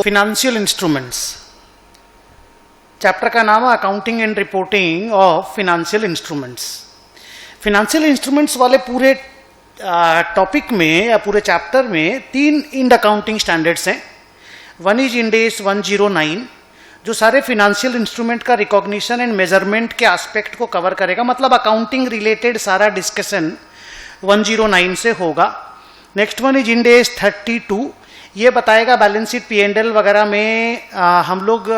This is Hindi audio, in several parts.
फिनेंशियल इंस्ट्रूमेंट्स, चैप्टर का नाम है accounting and reporting of financial instruments. Financial instruments वाले पूरे टॉपिक में या पूरे चैप्टर में 3 इंड अकाउंटिंग स्टैंडर्ड्स हैं। वन इज इंड AS 109 जो सारे फिनेंशियल इंस्ट्रूमेंट का रिकॉग्निशन एंड मेजरमेंट के एस्पेक्ट को कवर करेगा, मतलब अकाउंटिंग रिलेटेड सारा डिस्कशन 109 से होगा। Next one is Ind AS 32, ये बताएगा बैलेंस शीट P&L वगैरह में हम लोग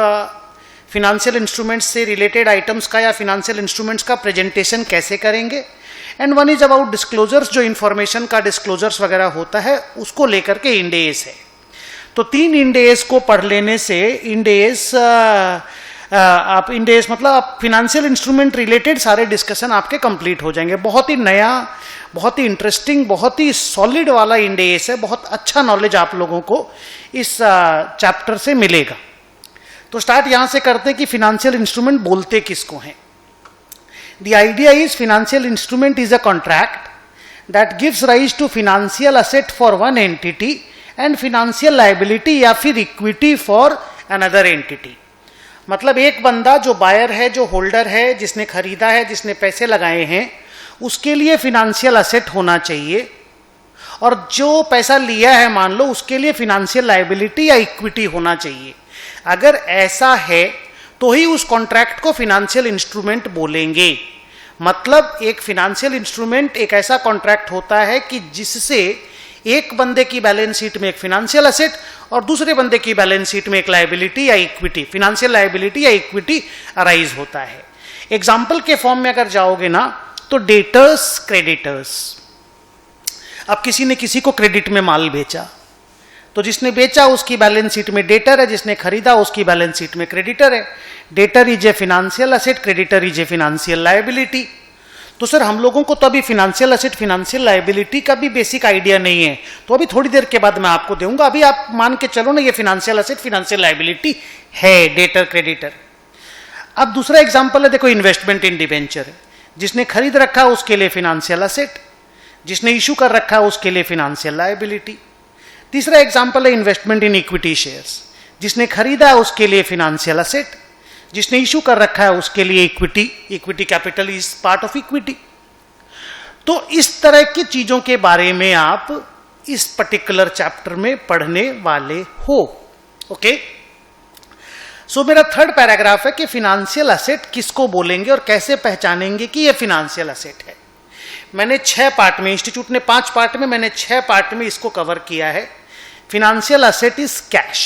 फिनेंशियल इंस्ट्रूमेंट्स से रिलेटेड आइटम्स का या फिनेंशियल इंस्ट्रूमेंट्स का प्रेजेंटेशन कैसे करेंगे। And one is about disclosures, जो इंफॉर्मेशन का डिस्क्लोजर्स वगैरह होता है उसको लेकर के इंड AS है। तो 3 इंड AS को पढ़ लेने से इंड AS आप इंड AS मतलब आप फिनेंशियल इंस्ट्रूमेंट रिलेटेड सारे डिस्कशन आपके कंप्लीट हो जाएंगे। बहुत ही नया, बहुत ही इंटरेस्टिंग, बहुत ही सॉलिड वाला इंड AS है। बहुत अच्छा नॉलेज आप लोगों को इस चैप्टर से मिलेगा। तो स्टार्ट यहां से करते हैं कि फिनेंशियल इंस्ट्रूमेंट बोलते किसको हैं। The idea is financial instrument is a contract that gives rise to financial asset for one entity and financial liability या फिर इक्विटी फॉर अनदर एंटिटी। मतलब एक बंदा जो बायर है, जो होल्डर है, जिसने खरीदा है, जिसने पैसे लगाए हैं, उसके लिए फिनेंशियल असेट होना चाहिए, और जो पैसा लिया है मान लो उसके लिए फिनेंशियल लायबिलिटी या इक्विटी होना चाहिए। अगर ऐसा है तो ही उस कॉन्ट्रैक्ट को फिनेंशियल इंस्ट्रूमेंट बोलेंगे। मतलब एक फिनेंशियल इंस्ट्रूमेंट एक ऐसा कॉन्ट्रैक्ट होता है कि जिससे एक बंदे की बैलेंस शीट में एक फिनेंशियल असेट और दूसरे बंदे की बैलेंस शीट में एक लायबिलिटी या इक्विटी, फिनेंशियल लायबिलिटी या इक्विटी अराइज होता है। एग्जाम्पल के फॉर्म में अगर जाओगे ना तो डेटर्स, क्रेडिटर्स। अब किसी ने किसी को क्रेडिट में माल बेचा तो जिसने बेचा उसकी बैलेंस शीट में डेटर है, जिसने खरीदा उसकी बैलेंस शीट में क्रेडिटर है। Debtor is a financial asset, creditor is a financial liability. तो सर हम लोगों को तो अभी फिनेंशियल असेट, फिनेंशियल लायबिलिटी का भी बेसिक आइडिया नहीं है, तो अभी थोड़ी देर के बाद मैं आपको दूंगा। अभी आप मान के चलो ना ये फिनेंशियल असेट, फिनेंशियल लायबिलिटी है, डेटर, क्रेडिटर। अब दूसरा एग्जांपल है, देखो इन्वेस्टमेंट इन डिबेंचर। जिसने खरीद रखा उसके लिए फिनेंशियल असेट, जिसने इशू कर रखा उसके लिए फिनेंशियल लायबिलिटी। तीसरा एग्जांपल है इन्वेस्टमेंट इन इक्विटी शेयर्स। जिसने खरीदा उसके लिए फिनेंशियल असेट, जिसने इशू कर रखा है उसके लिए equity. Equity capital is part of equity. तो इस तरह की चीजों के बारे में आप इस पर्टिकुलर चैप्टर में पढ़ने वाले हो। ओके, सो मेरा थर्ड पैराग्राफ है कि फिनेंशियल असेट किसको बोलेंगे और कैसे पहचानेंगे कि यह फिनेंशियल असेट है। मैंने 6 पार्ट में, इंस्टीट्यूट ने 5 पार्ट में, मैंने 6 पार्ट में इसको कवर किया है। Financial asset is cash.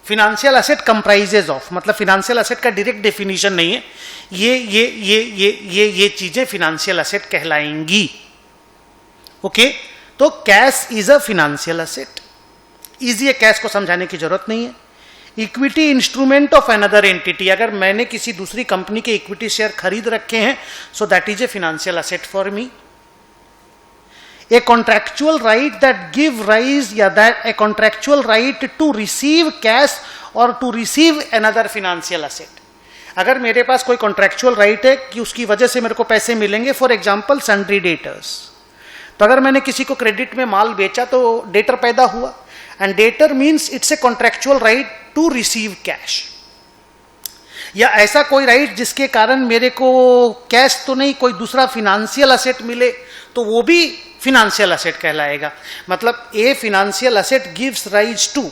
Financial asset comprises of, मतलब फिनेंशियल असेट का डायरेक्ट डेफिनेशन नहीं है, ये चीजें फिनेंशियल असेट कहलाएंगी। ओके, तो cash is a financial asset. Easy है, कैश को समझाने की जरूरत नहीं है। Equity instrument of another entity, अगर मैंने किसी दूसरी कंपनी के इक्विटी शेयर खरीद रखे हैं, so that is a financial asset for me. A contractual right that give rise या that a contractual right to receive cash or to receive another financial asset। अगर मेरे पास कोई contractual right है कि उसकी वजह से मेरे को पैसे मिलेंगे, फॉर एग्जाम्पल sundry debtors। तो अगर मैंने किसी को क्रेडिट में माल बेचा तो डेटर पैदा हुआ, and debtor means it's a contractual right to receive cash। या ऐसा कोई राइट जिसके कारण मेरे को कैश तो नहीं कोई दूसरा फिनेंशियल असेट मिले, तो वो भी फिनेंशियल असेट कहलाएगा। मतलब a financial asset gives rise to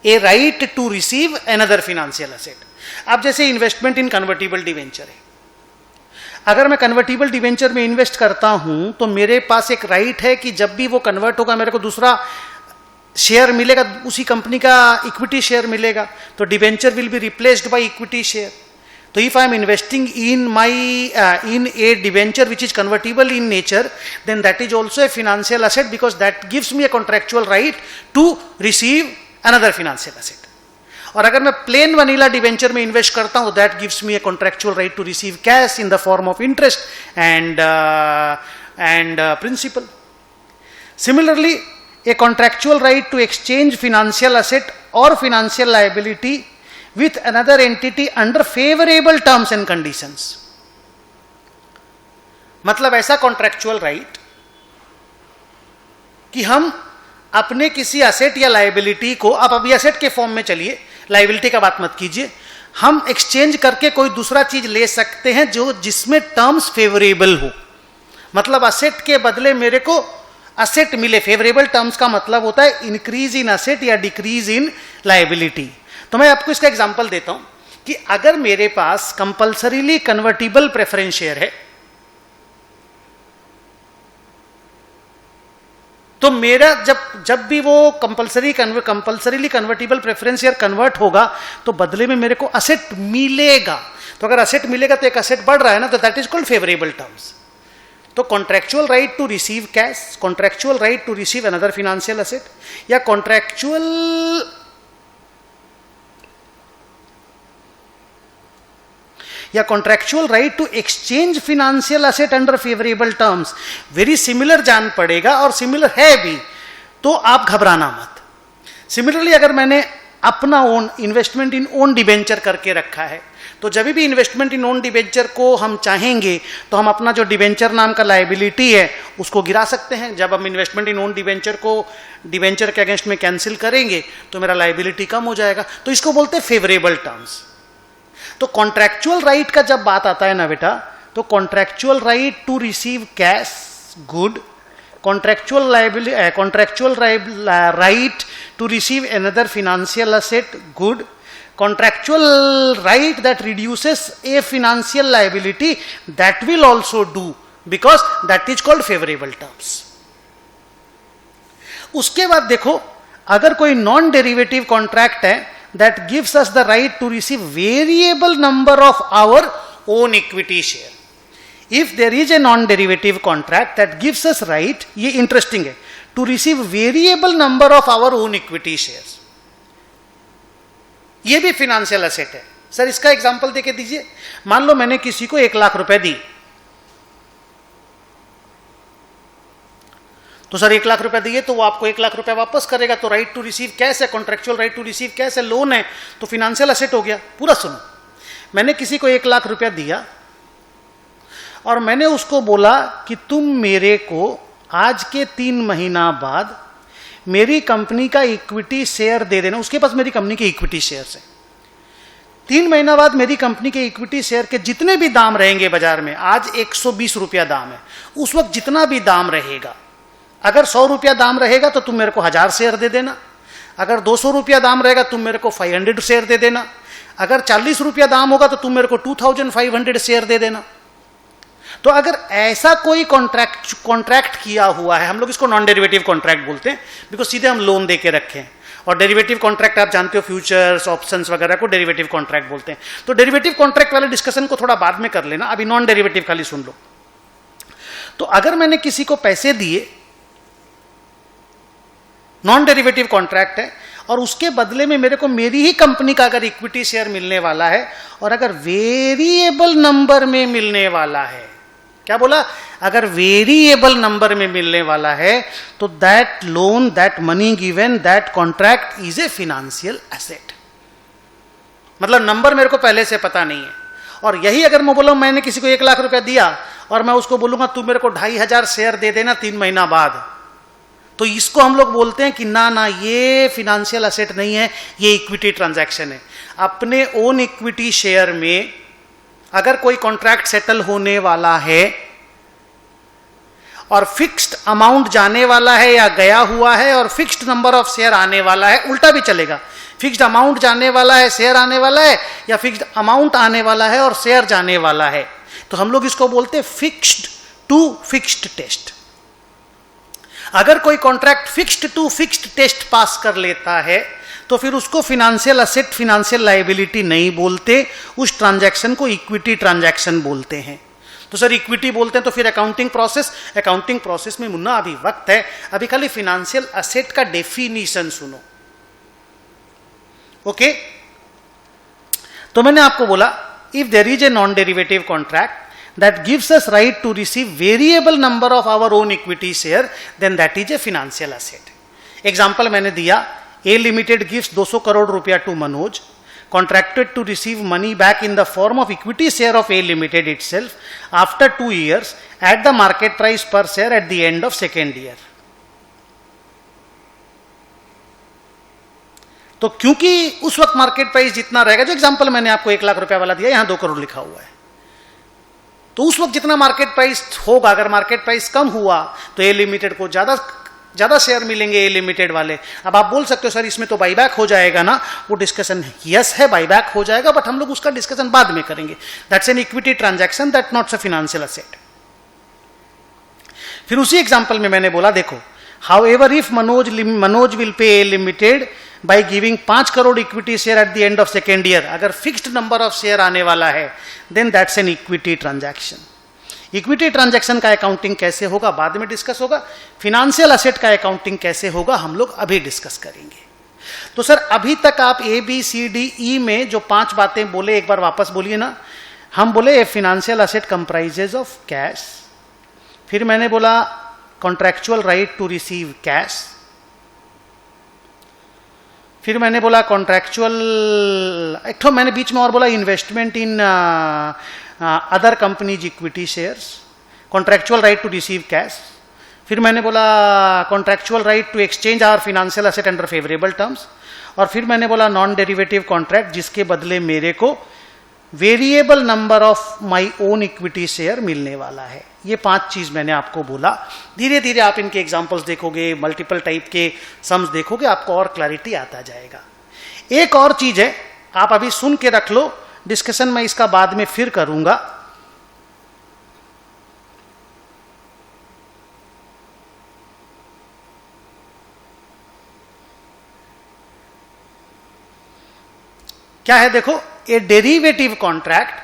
a right to receive another financial asset. अब जैसे इन्वेस्टमेंट इन कन्वर्टिबल डिवेंचर है, अगर मैं कन्वर्टिबल डिवेंचर में इन्वेस्ट करता हूं तो मेरे पास एक राइट है कि जब भी वो कन्वर्ट होगा मेरे को दूसरा शेयर मिलेगा, उसी कंपनी का इक्विटी शेयर मिलेगा, तो debenture will be replaced by equity share. तो if I am investing in a debenture which is convertible in nature, then that is also a financial asset because that gives me a contractual right to receive another financial asset। और अगर मैं प्लेन वनीला डिवेंचर में इन्वेस्ट करता हूं, that gives me a contractual right to receive cash in the form of interest and principal। Similarly, a contractual right to exchange financial asset or financial liability with another entity under favorable terms and conditions। मतलब ऐसा कॉन्ट्रैक्चुअल राइट कि हम अपने किसी असेट या लाइबिलिटी को, आप अभी असेट के फॉर्म में चलिए, लाइबिलिटी का बात मत कीजिए, हम एक्सचेंज करके कोई दूसरा चीज ले सकते हैं जो जिसमें टर्म्स फेवरेबल हो। मतलब असेट के बदले मेरे को असेट मिले। फेवरेबल टर्म्स का मतलब होता है इंक्रीज इन असेट या डिक्रीज इन लाइबिलिटी। तो मैं आपको इसका एग्जांपल देता हूं कि अगर मेरे पास कंपल्सरीली कन्वर्टिबल प्रेफरेंस शेयर है, तो मेरा जब भी वो compulsorily convertible preference share convert होगा तो बदले में मेरे को असेट मिलेगा। तो अगर असेट मिलेगा तो एक असेट बढ़ रहा है ना, तो that is called favourable terms. तो contractual right to receive cash, contractual right to receive another financial asset, या contractual right to exchange financial asset under favourable terms, very similar जान पड़ेगा और सिमिलर है भी, तो आप घबराना मत। सिमिलरली अगर मैंने अपना ओन इन्वेस्टमेंट इन ओन डिबेंचर करके रखा है, तो जब भी इन्वेस्टमेंट इन ओन डिबेंचर को हम चाहेंगे तो हम अपना जो डिबेंचर नाम का लायबिलिटी है उसको गिरा सकते हैं। जब हम इन्वेस्टमेंट इन ओन डिबेंचर को डिबेंचर के अगेंस्ट में कैंसिल करेंगे तो मेरा लायबिलिटी कम हो जाएगा। तो इसको बोलते हैं फेवरेबल टर्म्स। तो कॉन्ट्रैक्चुअल राइट का जब बात आता है ना बेटा, तो contractual right to receive cash, good. Contractual right to receive another financial asset, good. Contractual right that reduces a financial liability, that will also do, because that is called favorable terms. उसके बाद देखो, अगर कोई नॉन डेरिवेटिव कॉन्ट्रैक्ट है that gives us the right to receive variable number of our own equity share. If there is a non-derivative contract that gives us right, ये interesting है, to receive variable number of our own equity shares. ये भी फिनेंशियल असेट है। सर इसका एग्जांपल देके दीजिए। मान लो मैंने किसी को 1 लाख रुपए दी, तो सर 1 लाख रुपए दिए तो वो आपको 1 लाख रुपए वापस करेगा, तो राइट टू रिसीव कैश है, contractual right to receive cash है, लोन है, तो फिनेंशियल असेट हो गया। पूरा सुनो, मैंने किसी को 1 लाख रुपया दिया और मैंने उसको बोला कि तुम मेरे को आज के 3 महीना बाद मेरी कंपनी का इक्विटी शेयर दे देना। उसके पास मेरी कंपनी के इक्विटी शेयर्स है। 3 महीना बाद मेरी कंपनी के इक्विटी शेयर के जितने भी दाम रहेंगे बाजार में, आज 120 रुपया दाम है, उस वक्त जितना भी दाम रहेगा, अगर 100 रुपया दाम रहेगा तो तुम मेरे को 1000 शेयर दे देना, अगर 200 रुपया दाम रहेगा तुम मेरे को 500 शेयर दे देना, अगर 40 रुपया दाम होगा तो तुम मेरे को 2500 शेयर दे देना। तो अगर ऐसा कोई कॉन्ट्रैक्ट किया हुआ है, हम लोग इसको नॉन डेरिवेटिव कॉन्ट्रैक्ट बोलते हैं, बिकॉज सीधे हम लोन दे के रखे हैं। और डेरिवेटिव कॉन्ट्रैक्ट आप जानते हो, फ्यूचर्स, ऑप्शंस वगैरह को डेरिवेटिव कॉन्ट्रैक्ट बोलते हैं। तो डेरिवेटिव कॉन्ट्रैक्ट वाले डिस्कशन को थोड़ा बाद में कर लेना, अभी नॉन डेरिवेटिव खाली सुन लो। तो अगर मैंने किसी को पैसे दिए, नॉन डेरिवेटिव कॉन्ट्रैक्ट है, और उसके बदले में मेरे को मेरी ही कंपनी का अगर इक्विटी शेयर मिलने वाला है, और अगर वेरिएबल नंबर में मिलने वाला है, क्या बोला, अगर वेरिएबल नंबर में मिलने वाला है, तो that loan, that money given, that contract is a financial asset. मतलब नंबर मेरे को पहले से पता नहीं है। और यही अगर मैं बोलूं मैंने किसी को 1 लाख रुपया दिया और मैं उसको बोलूंगा तू मेरे को 2500 शेयर दे देना 3 महीना बाद, तो इसको हम लोग बोलते हैं कि ना ये फिनेंशियल एसेट नहीं है, ये इक्विटी ट्रांजैक्शन है। अपने ओन इक्विटी शेयर में अगर कोई कॉन्ट्रैक्ट सेटल होने वाला है और फिक्स्ड अमाउंट जाने वाला है या गया हुआ है और फिक्स्ड नंबर ऑफ शेयर आने वाला है, उल्टा भी चलेगा, फिक्स्ड अमाउंट जाने वाला है, शेयर आने वाला है, या फिक्स्ड अमाउंट आने वाला है और शेयर जाने वाला है, तो हम लोग इसको बोलते हैं फिक्स्ड टू फिक्स्ड टेस्ट। अगर कोई contract fixed to fixed test pass कर लेता है तो फिर उसको फिनेंशियल असेट, फिनेंशियल लायबिलिटी नहीं बोलते, उस ट्रांजैक्शन को इक्विटी ट्रांजैक्शन बोलते हैं। तो सर इक्विटी बोलते हैं तो फिर अकाउंटिंग प्रोसेस में मुन्ना अभी वक्त है, अभी खाली फिनेंशियल असेट का डेफिनेशन सुनो। ओके, तो मैंने आपको बोला if there is a non derivative contract that gives us right to receive variable number of our own equity share, then that is a financial asset. Example मैंने दिया, A Limited gives 200 करोड़ रुपया to Manoj, contracted to receive money back in the form of equity share of A Limited itself after 2 years at the market price per share at the end of 2nd year. तो क्योंकि उस वक्त मार्केट प्राइस जितना रहेगा, जो एग्जांपल मैंने आपको 1 लाख रुपए वाला दिया, यहां 2 करोड़ लिखा हुआ है, तो उस वक्त जितना मार्केट प्राइस होगा, अगर मार्केट प्राइस कम हुआ तो ए लिमिटेड को ज्यादा शेयर मिलेंगे, ए लिमिटेड वाले। अब आप बोल सकते हो सर इसमें तो बाईबैक हो जाएगा ना, वो डिस्कशन यस है, बाईबैक हो जाएगा, बट हम लोग उसका डिस्कशन बाद में करेंगे। That's an equity transaction, that not a financial asset. फिर उसी एग्जांपल में मैंने बोला देखो, however if Manoj will pay A limited by giving 5 crore equity share at the end of second year, अगर फिक्स्ड नंबर ऑफ शेयर आने वाला है, then that's an equity transaction. Equity transaction का अकाउंटिंग कैसे होगा बाद में डिस्कस होगा, फिनेंशियल असेट का अकाउंटिंग कैसे होगा हम लोग अभी डिस्कस करेंगे। तो सर अभी तक आप A B C D E में जो 5 बातें बोले, एक बार वापस बोलिए ना। हम बोले a financial asset comprises of cash, फिर मैंने बोला contractual right to receive cash, फिर मैंने बोला कॉन्ट्रैक्चुअल, एक तो मैंने बीच में और बोला investment in other companies equity shares, contractual right to receive cash, फिर मैंने बोला contractual right to exchange our financial asset under favourable terms, और फिर मैंने बोला नॉन डेरिवेटिव कॉन्ट्रैक्ट जिसके बदले मेरे को variable number of my own equity share मिलने वाला है। ये 5 चीज मैंने आपको बोला। धीरे धीरे आप इनके एग्जांपल्स देखोगे, मल्टीपल टाइप के सम्स देखोगे, आपको और क्लैरिटी आता जाएगा। एक और चीज है, आप अभी सुन के रख लो, डिस्कशन मैं इसका बाद में फिर करूंगा। क्या है देखो, a derivative contract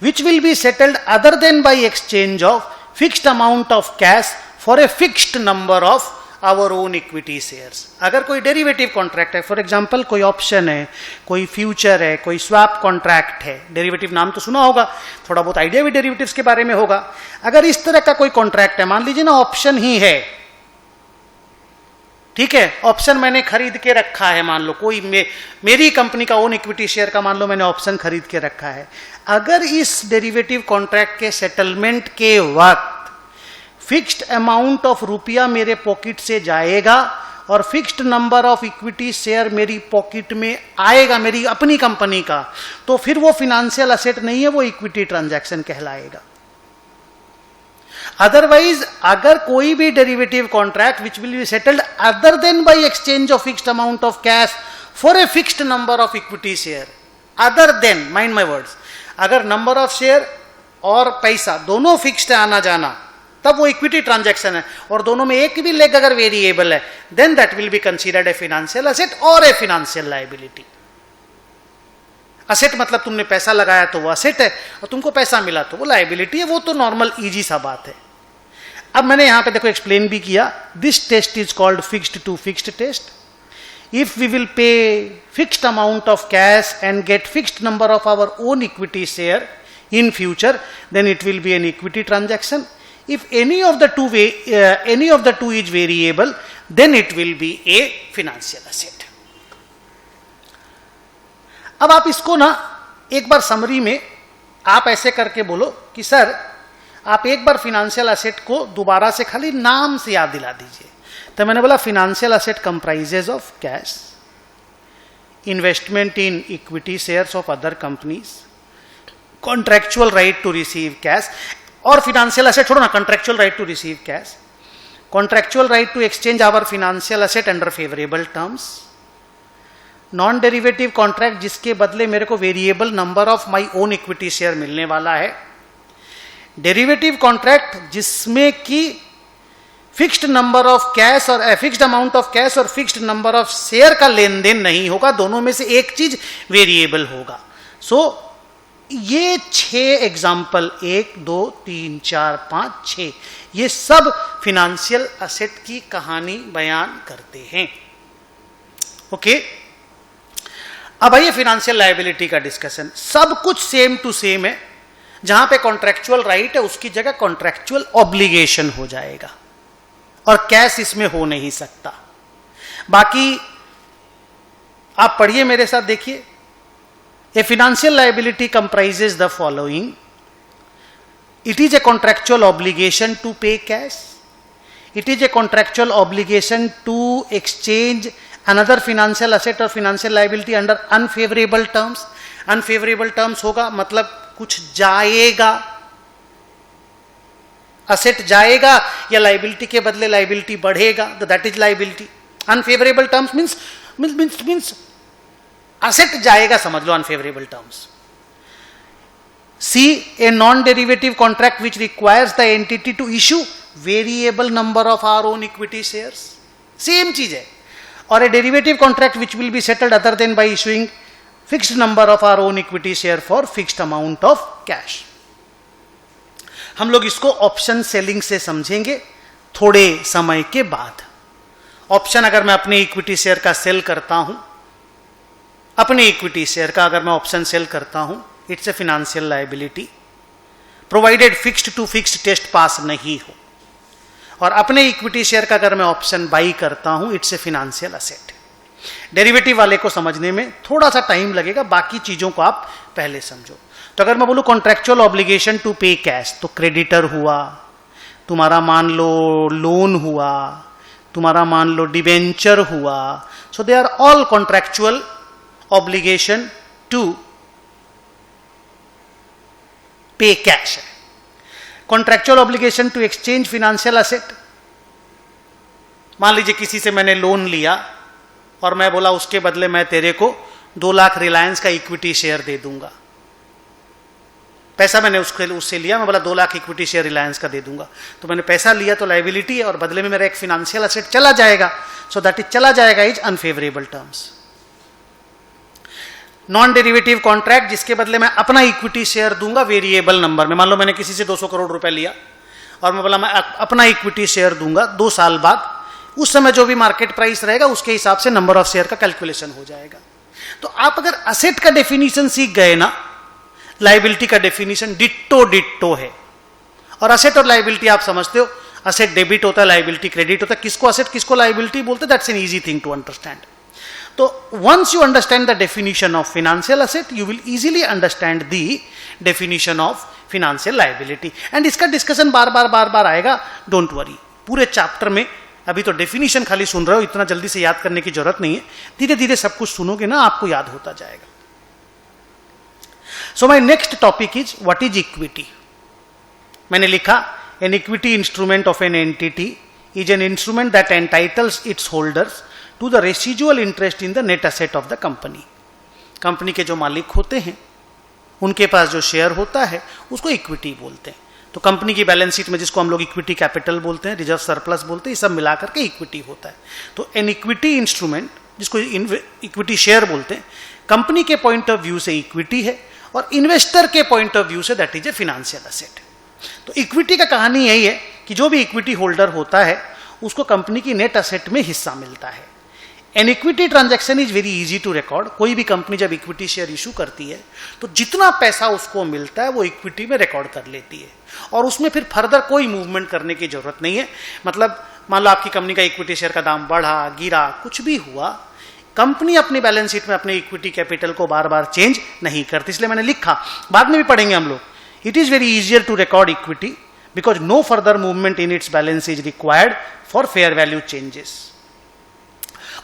which will be settled other than by exchange of fixed amount of cash for a fixed number of our own equity shares। अगर कोई डेरिवेटिव कॉन्ट्रैक्ट है, फॉर एग्जांपल कोई ऑप्शन है, कोई फ्यूचर है, कोई स्वैप कॉन्ट्रैक्ट है, डेरिवेटिव नाम तो सुना होगा, थोड़ा बहुत आइडिया भी डेरिवेटिव्स के बारे में होगा। अगर इस तरह का कोई कॉन्ट्रैक्ट है, मान लीजिए ना ऑप्शन ही है, ठीक है, ऑप्शन मैंने खरीद के रखा है, मान लो कोई मेरी कंपनी का ओन इक्विटी शेयर का मान लो मैंने ऑप्शन खरीद के रखा है। अगर इस डेरिवेटिव कॉन्ट्रैक्ट के सेटलमेंट के वक्त फिक्स्ड अमाउंट ऑफ रुपया मेरे पॉकेट से जाएगा और fixed number of equity share मेरी पॉकेट में आएगा, मेरी अपनी कंपनी का, तो फिर वो फिनेंशियल असेट नहीं है, वो इक्विटी ट्रांजैक्शन कहलाएगा। अदरवाइज अगर कोई भी derivative contract which will be settled other than by exchange of fixed amount of cash for a fixed number of equity share, other than, mind my words, अगर नंबर ऑफ शेयर और पैसा दोनों फिक्स्ड है आना जाना, तब वो इक्विटी ट्रांजैक्शन है, और दोनों में एक भी लेग अगर वेरिएबल है, then that will be considered a financial asset और ए फाइनेंशियल लायबिलिटी। असेट मतलब तुमने पैसा लगाया तो वो असेट है, और तुमको पैसा मिला तो वो लायबिलिटी है, वो तो नॉर्मल इजी सा बात है। अब मैंने यहां पे देखो एक्सप्लेन भी किया, this test is called fixed to fixed test. If we will pay fixed amount of cash and get fixed number of our own equity share in future, then it will be an equity transaction. If any of the two is variable, then it will be a financial asset। अब आप इसको ना एक बार समरी में आप ऐसे करके बोलो कि सर आप एक बार फिनेंशियल असेट को दोबारा से खाली नाम से याद दिला दीजिए। तो मैंने बोला financial asset comprises of cash, investment in equity shares of other companies, contractual right to receive cash, और फिनेंशियल असेट छोड़ो ना, contractual right to receive cash, contractual right to exchange our financial asset under favourable terms, non derivative contract जिसके बदले मेरे को variable number of my own equity share मिलने वाला है, डेरिवेटिव कॉन्ट्रैक्ट जिसमें कि फिक्स्ड नंबर ऑफ कैश और फिक्स्ड अमाउंट ऑफ कैश और फिक्स्ड नंबर ऑफ शेयर का लेन देन नहीं होगा, दोनों में से एक चीज वेरिएबल होगा। सो ये 6 एग्जाम्पल, 1 2 3 4 5 6, ये सब फिनेंशियल असेट की कहानी बयान करते हैं। ओके, अब आइए फिनेंशियल लायबिलिटी का डिस्कशन। सब कुछ सेम टू सेम है, जहां पे कॉन्ट्रैक्चुअल राइट है उसकी जगह कॉन्ट्रैक्चुअल ऑब्लिगेशन हो जाएगा, और कैश इसमें हो नहीं सकता। बाकी आप पढ़िए मेरे साथ, देखिए, A financial liability comprises the following. It is a contractual obligation to pay cash. It is a contractual obligation to exchange another financial asset और financial liability under unfavourable terms. Unfavourable terms होगा मतलब कुछ जाएगा, असेट जाएगा या लायबिलिटी के बदले लायबिलिटी बढ़ेगा, तो that is liability. Unfavourable terms means asset जाएगा, समझ लो unfavourable terms. See a non derivative contract which requires the entity to issue variable number of our own equity shares, same चीज है। और a derivative contract which will be settled other than by issuing fixed number of our own equity share for fixed amount of cash. हम लोग इसको ऑप्शन सेलिंग से समझेंगे थोड़े समय के बाद। ऑप्शन अगर मैं अपने इक्विटी शेयर का सेल करता हूं, अपने इक्विटी शेयर का अगर मैं ऑप्शन सेल करता हूं, it's a financial liability provided fixed to fixed test pass नहीं हो। और अपने इक्विटी शेयर का अगर मैं ऑप्शन बाई करता हूं, it's a financial asset. Derivative वाले को समझने में थोड़ा सा टाइम लगेगा, बाकी चीजों को आप पहले समझो। तो अगर मैं बोलूं contractual obligation to pay cash, तो क्रेडिटर हुआ, तुम्हारा मान लो लोन हुआ, तुम्हारा मान लो डिबेंचर हुआ। So they are all contractual obligation to pay cash है। Contractual obligation to exchange financial asset, मान लीजिए किसी से मैंने लोन लिया और मैं बोला उसके बदले मैं तेरे को 2 लाख रिलायंस का इक्विटी शेयर दे दूंगा। पैसा मैंने उससे लिया, मैं बोला 2 लाख इक्विटी शेयर रिलायंस का दे दूंगा। तो मैंने पैसा लिया तो लायबिलिटी है और बदले में मेरा एक फिनेंशियल असेट चला जाएगा। सो दैट इज चला जाएगा is unfavourable terms. Non derivative contract जिसके बदले मैं अपना इक्विटी शेयर दूंगा वेरिएबल नंबर में, मान लो मैंने किसी से 200 करोड़ रुपए लिया और मैं बोला मैं अपना इक्विटी शेयर दूंगा 2 साल बाद, उस समय जो भी मार्केट प्राइस रहेगा उसके हिसाब से नंबर ऑफ शेयर का कैलकुलेशन हो जाएगा। तो आप अगर असेट का डेफिनेशन सीख गए ना, लायबिलिटी का डेफिनेशन डिट्टो है। और असेट और लायबिलिटी आप समझते हो, असेट डेबिट होता है, लायबिलिटी क्रेडिट होता है। किसको असेट किसको लायबिलिटी बोलते, that's an easy thing to understand. तो once you understand the definition of financial asset, you will easily understand the definition of financial liability. And इसका डिस्कशन बार बार आएगा, डोंट वरी। पूरे चैप्टर में अभी तो डेफिनेशन खाली सुन रहे हो, इतना जल्दी से याद करने की जरूरत नहीं है, धीरे धीरे सब कुछ सुनोगे ना आपको याद होता जाएगा। So my next topic is what is equity. मैंने लिखा an equity instrument of an entity is an instrument that entitles its holders to the residual interest in the net asset of the company. Company के जो मालिक होते हैं उनके पास जो शेयर होता है उसको इक्विटी बोलते हैं। तो कंपनी की बैलेंस शीट में जिसको हम लोग इक्विटी कैपिटल बोलते हैं, रिजर्व सरप्लस बोलते हैं, ये सब मिलाकर के इक्विटी होता है। तो एन इक्विटी इंस्ट्रूमेंट जिसको इक्विटी शेयर बोलते हैं, कंपनी के पॉइंट ऑफ व्यू से इक्विटी है और इन्वेस्टर के point of view say that is a financial asset. तो इक्विटी का कहानी यही है कि जो भी इक्विटी होल्डर होता है उसको कंपनी की नेट असेट में हिस्सा मिलता है। An equity transaction is very easy to record. कोई भी कंपनी जब इक्विटी शेयर इशू करती है तो जितना पैसा उसको मिलता है वो इक्विटी में रिकॉर्ड कर लेती है और उसमें फिर फर्दर कोई मूवमेंट करने की जरूरत नहीं है। मतलब मान लो आपकी कंपनी का इक्विटी शेयर का दाम बढ़ा गिरा कुछ भी हुआ, कंपनी अपनी बैलेंस शीट में अपने इक्विटी कैपिटल को बार बार चेंज नहीं करती। इसलिए मैंने लिखा, बाद में भी पढ़ेंगे हम लोग, it is very easier to record equity because no further movement in its balance is required for fair value changes.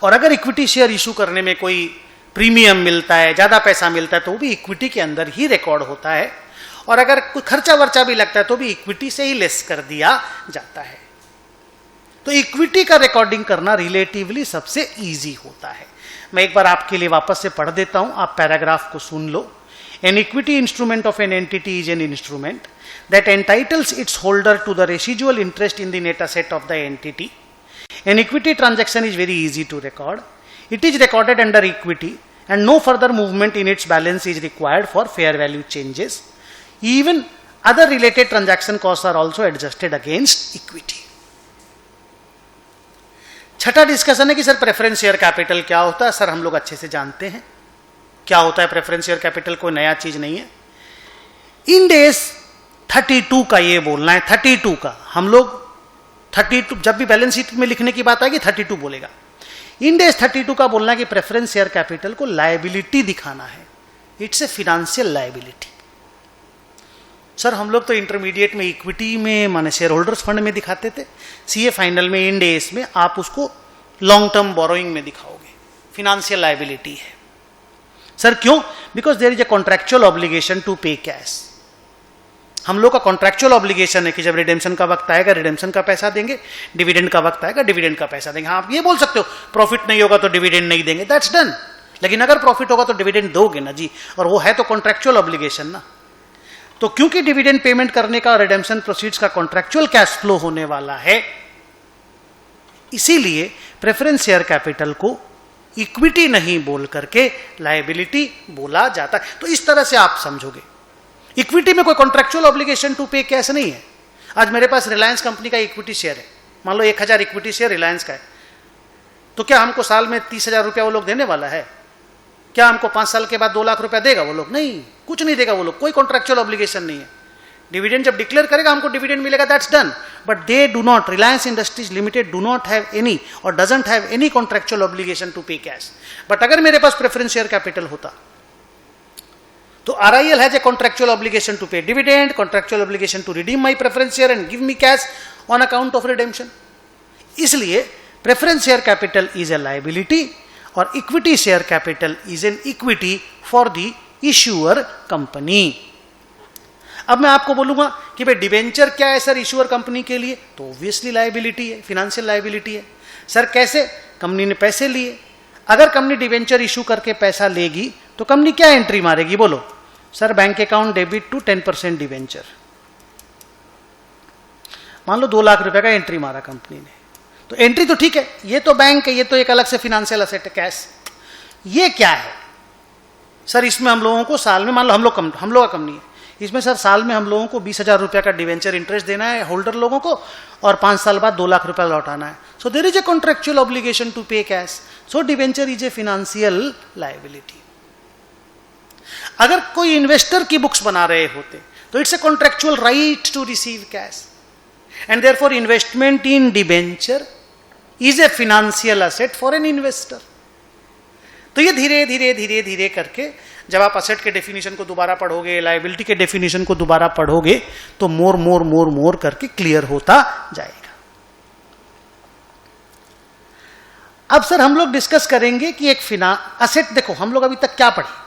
और अगर इक्विटी शेयर इशू करने में कोई प्रीमियम मिलता है, ज्यादा पैसा मिलता है, तो वो भी इक्विटी के अंदर ही रिकॉर्ड होता है। और अगर कोई खर्चा वर्चा भी लगता है तो भी इक्विटी से ही लेस कर दिया जाता है। तो इक्विटी का रिकॉर्डिंग करना रिलेटिवली सबसे इजी होता है। मैं एक बार आपके लिए वापस से पढ़ देता हूं, आप पैराग्राफ को सुन लो। An equity instrument of an entity is an instrument that entitles its holder to the residual interest in the net asset of the entity. An equity transaction is very easy to record. It is recorded under equity and no further movement in its balance is required for fair value changes. Even other related transaction costs are also adjusted against equity. छठा डिस्कशन है कि सर प्रेफरेंस शेयर कैपिटल क्या होता है। सर हम लोग अच्छे से जानते हैं क्या होता है प्रेफरेंस शेयर कैपिटल, कोई नया चीज नहीं है। इंड एस 32 का ये बोलना है, 32 का हम लोग 32 जब भी बैलेंस शीट में लिखने की बात आएगी 32 बोलेगा। इंड एस 32 का बोलना है कि प्रेफरेंस शेयर कैपिटल को लायबिलिटी दिखाना है, it's a financial liability. Sir हम लोग तो इंटरमीडिएट में इक्विटी में माने शेयर होल्डर्स फंड में दिखाते थे, सीए फाइनल में इंड एस में आप उसको लॉन्ग टर्म बोरोइंग में दिखाओगे। फिनेंशियल लायबिलिटी है। सर क्यों? Because there is a contractual obligation to pay cash. हम लोग का कॉन्ट्रैक्चुअल ऑब्लिगेशन है कि जब रिडेम्पशन का वक्त आएगा रिडेम्पशन का पैसा देंगे, डिविडेंड का वक्त आएगा डिविडेंड का पैसा देंगे। हाँ, आप ये बोल सकते हो प्रॉफिट नहीं होगा तो डिविडेंड नहीं देंगे, दैट्स डन। लेकिन अगर प्रॉफिट होगा तो डिविडेंड दोगे ना जी, और वो है तो कॉन्ट्रैक्चुअल ऑब्लिगेशन ना। तो क्योंकि डिविडेंड पेमेंट करने का रिडेम्पशन प्रोसीड्स का कॉन्ट्रैक्चुअल कैश फ्लो होने वाला है, इसीलिए प्रेफरेंस शेयर कैपिटल को इक्विटी नहीं बोल करके लायबिलिटी बोला जाता है। तो इस तरह से आप समझोगे। इक्विटी में कोई contractual obligation to pay cash नहीं है। आज मेरे पास रिलायंस कंपनी का इक्विटी शेयर है, मान लो 1000 इक्विटी शेयर रिलायंस का है, तो क्या हमको साल में 30,000 रुपया वो लोग देने वाला है? क्या हमको 5 साल के बाद 2 लाख रुपया देगा वो लोग? नहीं, कुछ नहीं देगा वो लोग, कोई कॉन्ट्रैक्चुअल ऑब्लिगेशन नहीं है। डिविडेंड जब डिक्लेयर करेगा हमको डिविडेंड मिलेगा, that's done. But they do not, Reliance Industries Limited do not have any और doesn't have any contractual obligation to pay cash. But अगर मेरे पास प्रेफरेंस शेयर कैपिटल होता तो RIL has a contractual obligation to pay dividend, contractual obligation to redeem my preference share and give me cash on account of redemption. इसलिए preference share capital is a liability और equity share capital is an equity for the issuer company. अब मैं आपको बोलूंगा कि भाई डिबेंचर क्या है सर इश्यूअर कंपनी के लिए, तो ऑब्वियसली लायबिलिटी है, फिनेंशियल लायबिलिटी है। सर कैसे? कंपनी ने पैसे लिए, अगर कंपनी डिबेंचर इशू करके पैसा लेगी तो कंपनी क्या एंट्री मारेगी बोलो? Sir bank account debit to 10% debenture. मान लो 2 लाख रुपए का एंट्री मारा कंपनी ने, तो एंट्री तो ठीक है, ये तो बैंक है, ये तो एक अलग से फिनेंशियल असेट है कैश। ये क्या है सर? इसमें हम लोगों को साल में, मान लो हम लोग का कंपनी है, इसमें सर साल में हम लोगों को 20,000 रुपया का डिवेंचर इंटरेस्ट देना है होल्डर लोगों को और 5 साल बाद 2 लाख रुपया लौटाना है। So there is a contractual obligation to pay cash, so debenture is a financial liability. अगर कोई इन्वेस्टर की बुक्स बना रहे होते तो it's a contractual right to receive cash and therefore investment in debenture is a financial asset for an investor. तो ये धीरे धीरे धीरे धीरे करके जब आप असेट के डेफिनेशन को दोबारा पढ़ोगे, लायबिलिटी के डेफिनेशन को दोबारा पढ़ोगे, तो मोर मोर मोर मोर करके क्लियर होता जाएगा। अब सर हम लोग डिस्कस करेंगे कि एक असेट, देखो हम लोग अभी तक क्या पढ़े?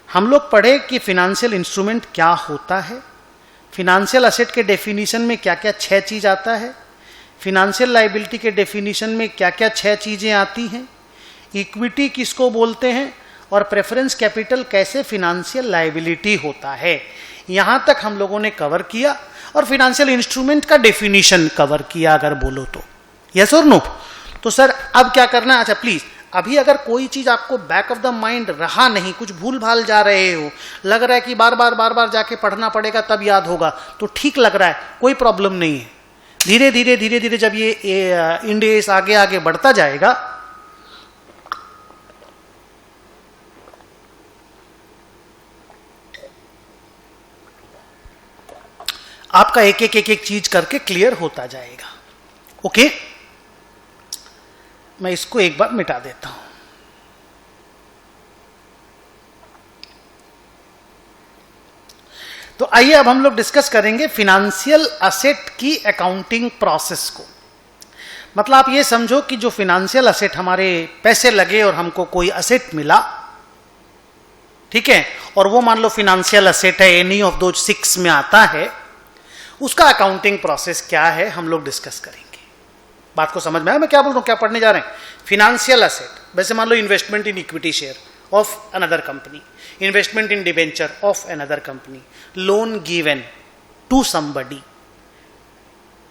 हम लोग पढ़े कि फिनेंशियल इंस्ट्रूमेंट क्या होता है, फिनेंशियल असेट के डेफिनेशन में क्या क्या 6 चीज आता है, फिनेंशियल लायबिलिटी के डेफिनेशन में क्या क्या 6 चीजें आती हैं, इक्विटी किसको बोलते हैं, और प्रेफरेंस कैपिटल कैसे फिनेंशियल लायबिलिटी होता है। यहां तक हम लोगों ने कवर किया और फिनेंशियल इंस्ट्रूमेंट का डेफिनेशन कवर किया अगर बोलो तो, यस और नो। तो सर अब क्या करना है? अच्छा प्लीज, अभी अगर कोई चीज आपको बैक ऑफ द माइंड रहा नहीं, कुछ भूल भाल जा रहे हो, लग रहा है कि बार बार जाके पढ़ना पड़ेगा तब याद होगा, तो ठीक लग रहा है, कोई प्रॉब्लम नहीं है। धीरे धीरे जब ये इंडेस आगे आगे बढ़ता जाएगा, आपका एक एक चीज करके क्लियर होता जाएगा। ओके, मैं इसको एक बार मिटा देता हूं। तो आइए अब हम लोग डिस्कस करेंगे फिनेंशियल असेट की अकाउंटिंग प्रोसेस को। मतलब आप ये समझो कि जो फिनेंशियल असेट, हमारे पैसे लगे और हमको कोई असेट मिला, ठीक है, और वो मान लो फिनेंशियल असेट है, एनी ऑफ दो 6 में आता है, उसका अकाउंटिंग प्रोसेस क्या है हम लोग डिस्कस करेंगे। बात को समझ में आया मैं क्या बोल रहा हूं, क्या पढ़ने जा रहे हैं? फिनेंशियल असेट, वैसे मान लो investment in equity share of another company, investment in debenture of another company, loan given to somebody,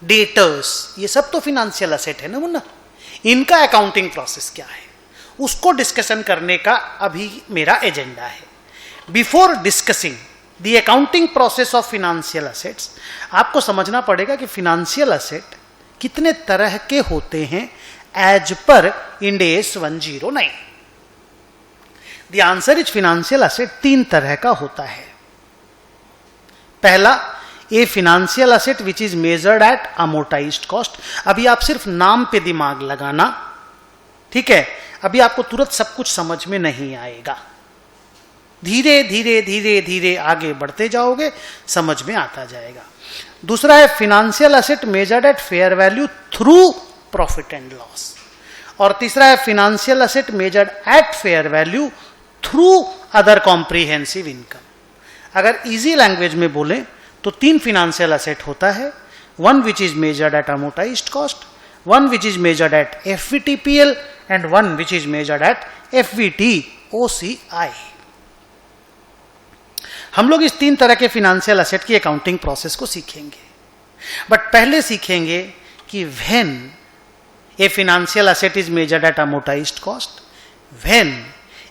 debtors, ये सब तो फिनेंशियल असेट है ना मुन्ना। इनका अकाउंटिंग प्रोसेस क्या है उसको डिस्कशन करने का अभी मेरा एजेंडा है। Before discussing the accounting process of financial assets, आपको समझना पड़ेगा कि फिनेंशियल असेट कितने तरह के होते हैं as per Ind AS 109। The answer is financial asset 3 तरह का होता है। पहला, a financial asset which is measured at amortised cost. अभी आप सिर्फ नाम पे दिमाग लगाना, ठीक है, अभी आपको तुरंत सब कुछ समझ में नहीं आएगा, धीरे धीरे धीरे धीरे आगे बढ़ते जाओगे समझ में आता जाएगा। दूसरा है financial asset measured at fair value through profit and loss, और तीसरा है financial asset measured at fair value through other comprehensive income. अगर इजी लैंग्वेज में बोले तो 3 फिनेंशियल एसेट होता है, one which is measured at amortised cost, one which is measured at FVTPL and one which is measured at FVTOCI. हम लोग इस 3 तरह के फिनेंशियल एसेट की अकाउंटिंग प्रोसेस को सीखेंगे, बट पहले सीखेंगे कि when a financial asset is measured at amortised cost, when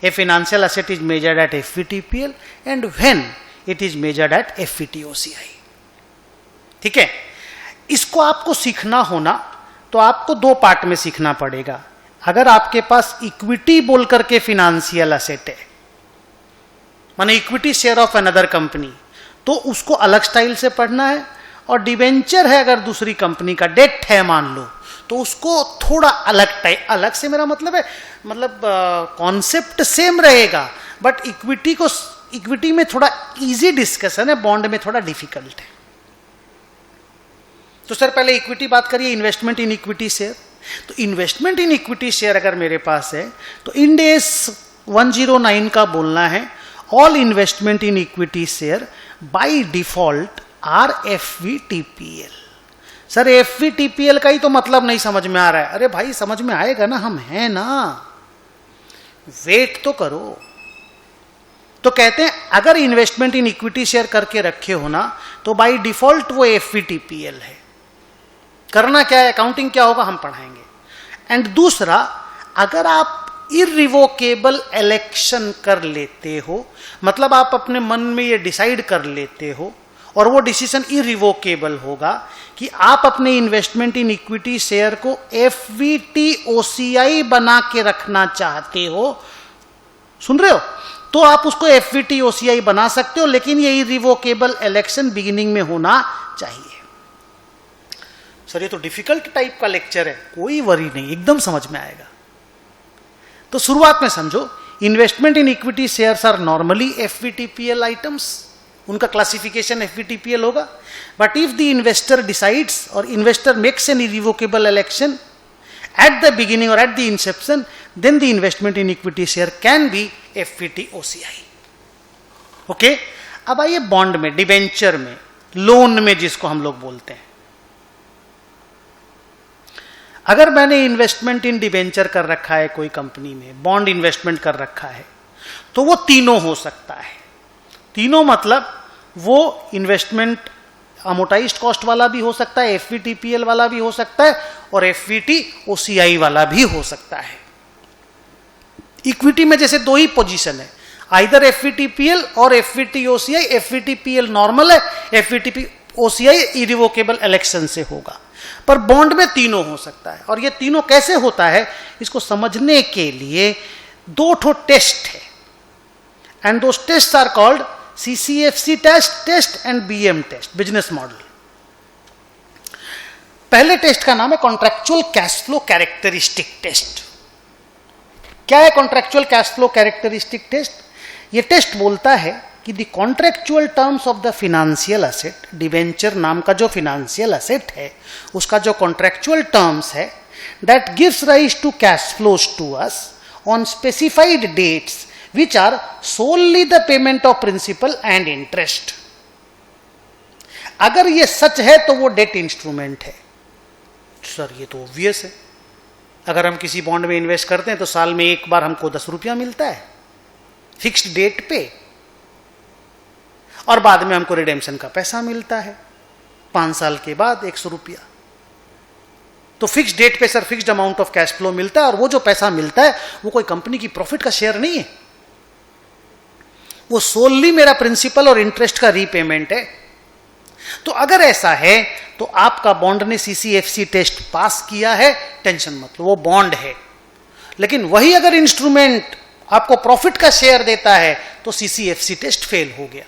a financial asset is measured at FVTPL and when it is measured at FVTOCI. ठीक है, इसको आपको सीखना होना तो आपको 2 पार्ट में सीखना पड़ेगा। अगर आपके पास इक्विटी बोल करके फिनेंशियल एसेट है, माने equity share of another company, तो उसको अलग स्टाइल से पढ़ना है। और डिवेंचर है अगर दूसरी कंपनी का, डेट है मान लो, तो उसको थोड़ा अलग टाइप, अलग से मेरा मतलब है मतलब कॉन्सेप्ट सेम रहेगा, बट इक्विटी में थोड़ा इजी डिस्कशन है, बॉन्ड में थोड़ा डिफिकल्ट है। तो सर पहले इक्विटी बात करिए, इन्वेस्टमेंट इन इक्विटी शेयर। तो इन्वेस्टमेंट इन इक्विटी शेयर अगर मेरे पास है तो इंड एस 109 का बोलना है all investment in equity share by default are FVTPL. Sir FVTPL का ही तो मतलब नहीं समझ में आ रहा है। अरे भाई समझ में आएगा ना, हम हैं ना, वेट तो करो। तो कहते हैं अगर इन्वेस्टमेंट इन इक्विटी शेयर करके रखे हो ना तो बाय डिफॉल्ट वो एफवीटीपीएल है। करना क्या है, अकाउंटिंग क्या होगा हम पढ़ाएंगे। एंड दूसरा, अगर आप इररिवोकेबल इलेक्शन कर लेते हो, मतलब आप अपने मन में ये डिसाइड कर लेते हो और वो डिसीजन इररिवोकेबल होगा कि आप अपने इन्वेस्टमेंट इन इक्विटी शेयर को एफवीटीओसीआई बना के रखना चाहते हो, सुन रहे हो, तो आप उसको एफवीटीओसीआई बना सकते हो, लेकिन ये इररिवोकेबल इलेक्शन बिगिनिंग में होना चाहिए। सर ये तो डिफिकल्ट टाइप का लेक्चर है, कोई वरी नहीं, एकदम समझ में आएगा। तो शुरुआत में समझो, investment in equity shares are normally FVTPL items, उनका क्लासिफिकेशन एफवीटीपीएल होगा। But if the investor decides और investor makes an irrevocable election at the beginning or at the inception, then the investment in equity share can be FVTOCI. Okay, अब आइए बॉन्ड में, डिबेंचर में, लोन में जिसको हम लोग बोलते हैं। अगर मैंने इन्वेस्टमेंट इन डिबेंचर कर रखा है कोई कंपनी में, बॉन्ड इन्वेस्टमेंट कर रखा है, तो वो तीनों हो सकता है। तीनों मतलब वो इन्वेस्टमेंट अमोर्टाइज्ड कॉस्ट वाला भी हो सकता है, एफवीटीपीएल वाला भी हो सकता है और एफवीटीओसीआई वाला भी हो सकता है। इक्विटी में जैसे 2 ही पोजीशन है, आइदर एफवीटीपीएल और एफवीटीओसीआई। एफवीटीपीएल नॉर्मल है, एफवीटीओसीआई इररिवोकेबल इलेक्शन से होगा। पर बॉन्ड में तीनों हो सकता है। और ये तीनों कैसे होता है, इसको समझने के लिए 2 ठो टेस्ट है, and those tests are called CCFC test and BM test, business model. पहले टेस्ट का नाम है contractual cash flow characteristic test. क्या है contractual cash flow characteristic test? ये टेस्ट बोलता है कि the contractual terms of the financial asset, debenture नाम का जो फिनेंशियल एसेट है उसका जो कॉन्ट्रैक्चुअल टर्म्स है, that gives rise to cash flows to us on specified dates which are solely the payment of principal and interest। अगर ये सच है तो वो डेट इंस्ट्रूमेंट है। सर ये तो ऑब्वियस है, अगर हम किसी बॉन्ड में इन्वेस्ट करते हैं तो साल में एक बार हमको 10 रुपया मिलता है फिक्स्ड डेट पे, और बाद में हमको रिडेम्पशन का पैसा मिलता है 5 साल के बाद 100 रुपया। तो फिक्स्ड डेट पे sir fixed amount of cash flow मिलता है, और वो जो पैसा मिलता है वो कोई कंपनी की प्रॉफिट का शेयर नहीं है, वो सोलली मेरा प्रिंसिपल और इंटरेस्ट का रीपेमेंट है। तो अगर ऐसा है तो आपका बॉन्ड ने CCFC टेस्ट पास किया है, टेंशन मत लो, वो बॉन्ड है। लेकिन वही अगर इंस्ट्रूमेंट आपको प्रॉफिट का शेयर देता है तो CCFC टेस्ट फेल हो गया,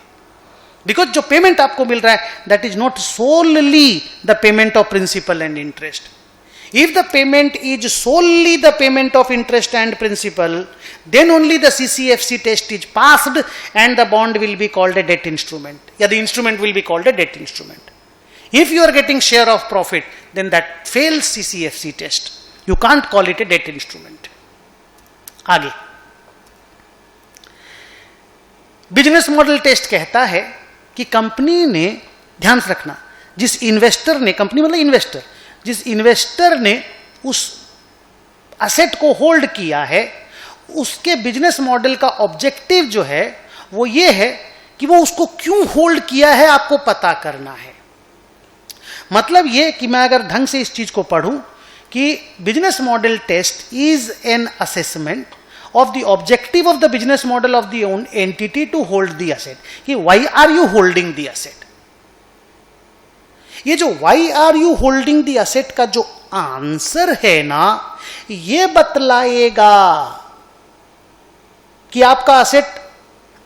बिकॉज जो पेमेंट आपको मिल रहा है that is not solely the payment of principal and interest. If the payment is solely the payment of interest and principal, then only the CCFC test is passed and the bond will be called a debt instrument. Yeah, the instrument will be called a debt instrument. If you are getting share of profit, then that fails CCFC test. You can't call it A debt instrument. आगे बिजनेस मॉडल टेस्ट कहता है कि कंपनी ने, ध्यान से रखना, जिस इन्वेस्टर ने, कंपनी मतलब इन्वेस्टर, जिस इन्वेस्टर ने उस असेट को होल्ड किया है, उसके बिजनेस मॉडल का ऑब्जेक्टिव जो है वो ये है कि वो उसको क्यों होल्ड किया है आपको पता करना है। मतलब ये कि मैं अगर ढंग से इस चीज को पढ़ूं कि business model test is an assessment of the objective of the business model of the own entity to hold the asset, कि why are you holding the asset। ये जो why are you holding the asset का जो आंसर है ना, ये बतलाएगा कि आपका असेट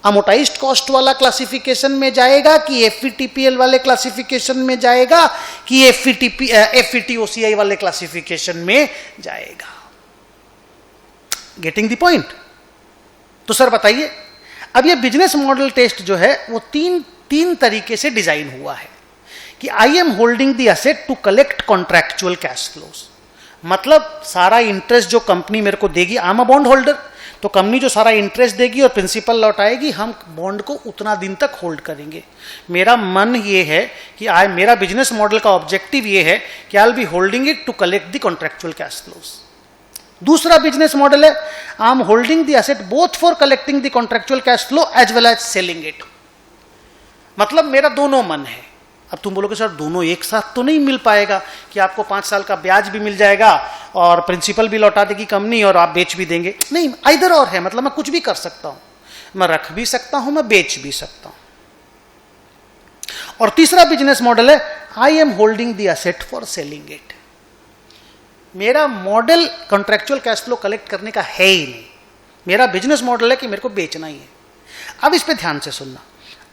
अमोटाइज्ड कॉस्ट वाला क्लासिफिकेशन में जाएगा कि एफवीटीपीएल वाले क्लासिफिकेशन में जाएगा कि एफवीटीओसीआई वाले क्लासिफिकेशन में जाएगा। Getting the point. तो सर बताइए, अब ये बिजनेस मॉडल टेस्ट जो है वो तीन तरीके से डिजाइन हुआ है कि I am holding the asset to collect contractual cash flows, मतलब सारा इंटरेस्ट जो कंपनी मेरे को देगी, I am a bond holder, तो कंपनी जो सारा इंटरेस्ट देगी और प्रिंसिपल लौटाएगी, हम बॉन्ड को उतना दिन तक होल्ड करेंगे। मेरा मन ये है कि मेरा बिजनेस मॉडल का ऑब्जेक्टिव ये है कि I will be holding it to collect the contractual cash flows. दूसरा बिजनेस मॉडल है I am holding the asset both for collecting the contractual cash flow as well as selling it, मतलब मेरा दोनों मन है। अब तुम बोलोगे सर दोनों एक साथ तो नहीं मिल पाएगा कि आपको 5 साल का ब्याज भी मिल जाएगा और प्रिंसिपल भी लौटा देगी कंपनी और आप बेच भी देंगे। नहीं, आइदर और है, मतलब मैं कुछ भी कर सकता हूं, मैं रख भी सकता हूं, मैं बेच भी सकता हूं। और तीसरा बिजनेस मॉडल है I am holding the asset for selling it. मेरा model contractual cash flow collect करने का है ही नहीं, मेरा बिजनेस मॉडल है कि मेरे को बेचना ही है। अब इस पे ध्यान से सुनना,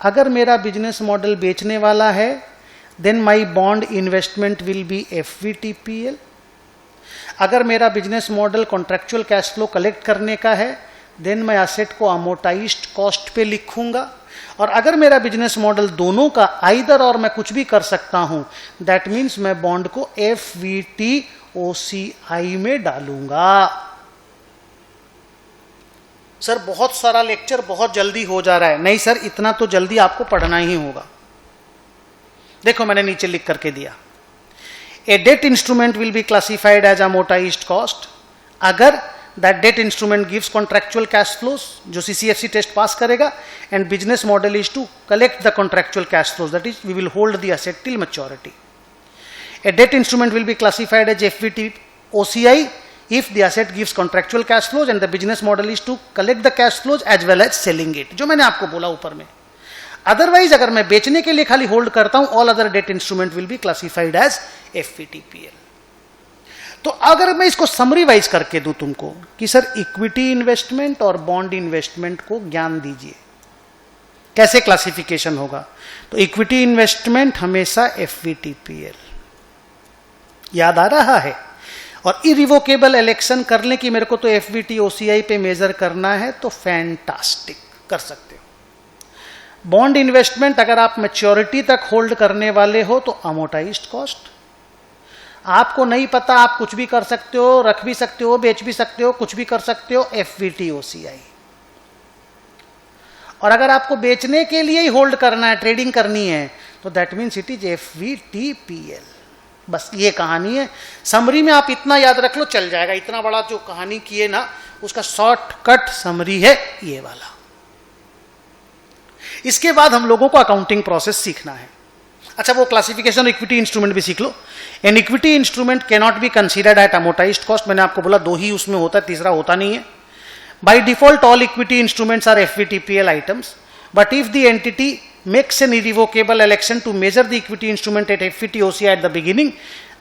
अगर मेरा बिजनेस मॉडल बेचने वाला है then my bond investment will be FVTPL. अगर मेरा business model contractual cash flow collect करने का है देन मैं एसेट को अमोटाइज्ड कॉस्ट पे लिखूंगा। और अगर मेरा बिजनेस मॉडल दोनों का आइदर और मैं कुछ भी कर सकता हूं, दैट मीन्स मैं बॉन्ड को एफवीटीओसीआई में डालूंगा। सर बहुत सारा लेक्चर बहुत जल्दी हो जा रहा है। नहीं सर, इतना तो जल्दी आपको पढ़ना ही होगा। देखो मैंने नीचे लिख करके दिया, a debt instrument will be classified as amortised cost अगर that debt instrument gives contractual cash flows, जो सीसीएफसी टेस्ट पास करेगा, and business model is to collect the contractual cash flows, that is we will hold the asset till maturity. A debt instrument will be classified as FVTOCI if the asset gives contractual cash flows and the business model is to collect the cash flows as well as selling it, जो मैंने आपको बोला ऊपर में। अदरवाइज अगर मैं बेचने के लिए खाली होल्ड करता हूं, all other debt instrument will be classified as FVTPL. तो अगर मैं इसको समरी वाइज करके दूं तुमको कि सर इक्विटी इन्वेस्टमेंट और बॉन्ड इन्वेस्टमेंट को ज्ञान दीजिए, कैसे क्लासिफिकेशन होगा, तो इक्विटी इन्वेस्टमेंट हमेशा एफवीटीपीएल, याद आ रहा है। और इरिवोकेबल इलेक्शन करने की मेरे को तो एफवीटीओसीआई पे मेजर करना है तो फैंटास्टिक, कर सकते हो। बॉन्ड इन्वेस्टमेंट अगर आप मैच्योरिटी तक होल्ड करने वाले हो तो अमोटाइज्ड कॉस्ट, आपको नहीं पता आप कुछ भी कर सकते हो, रख भी सकते हो, बेच भी सकते हो, कुछ भी कर सकते हो, एफवीटीओसीआई। और अगर आपको बेचने के लिए ही होल्ड करना है, ट्रेडिंग करनी है, तो दैट मीन्स इट इज एफवीटीपीएल। बस ये कहानी है। समरी में आप इतना याद रख लो चल जाएगा। इतना बड़ा जो कहानी किए ना, उसका शॉर्टकट समरी है ये वाला। इसके बाद हम लोगों को अकाउंटिंग प्रोसेस सीखना है। अच्छा, वो क्लासिफिकेशन इक्विटी इंस्ट्रूमेंट भी सीख लो। An equity instrument can not be considered at amortised cost. मैंने आपको बोला 2 ही उसमें होता है, तीसरा होता नहीं है। By default all equity instruments are FVTPL items, but if the entity makes an irrevocable election to measure the equity instrument at FVTOCI at the beginning,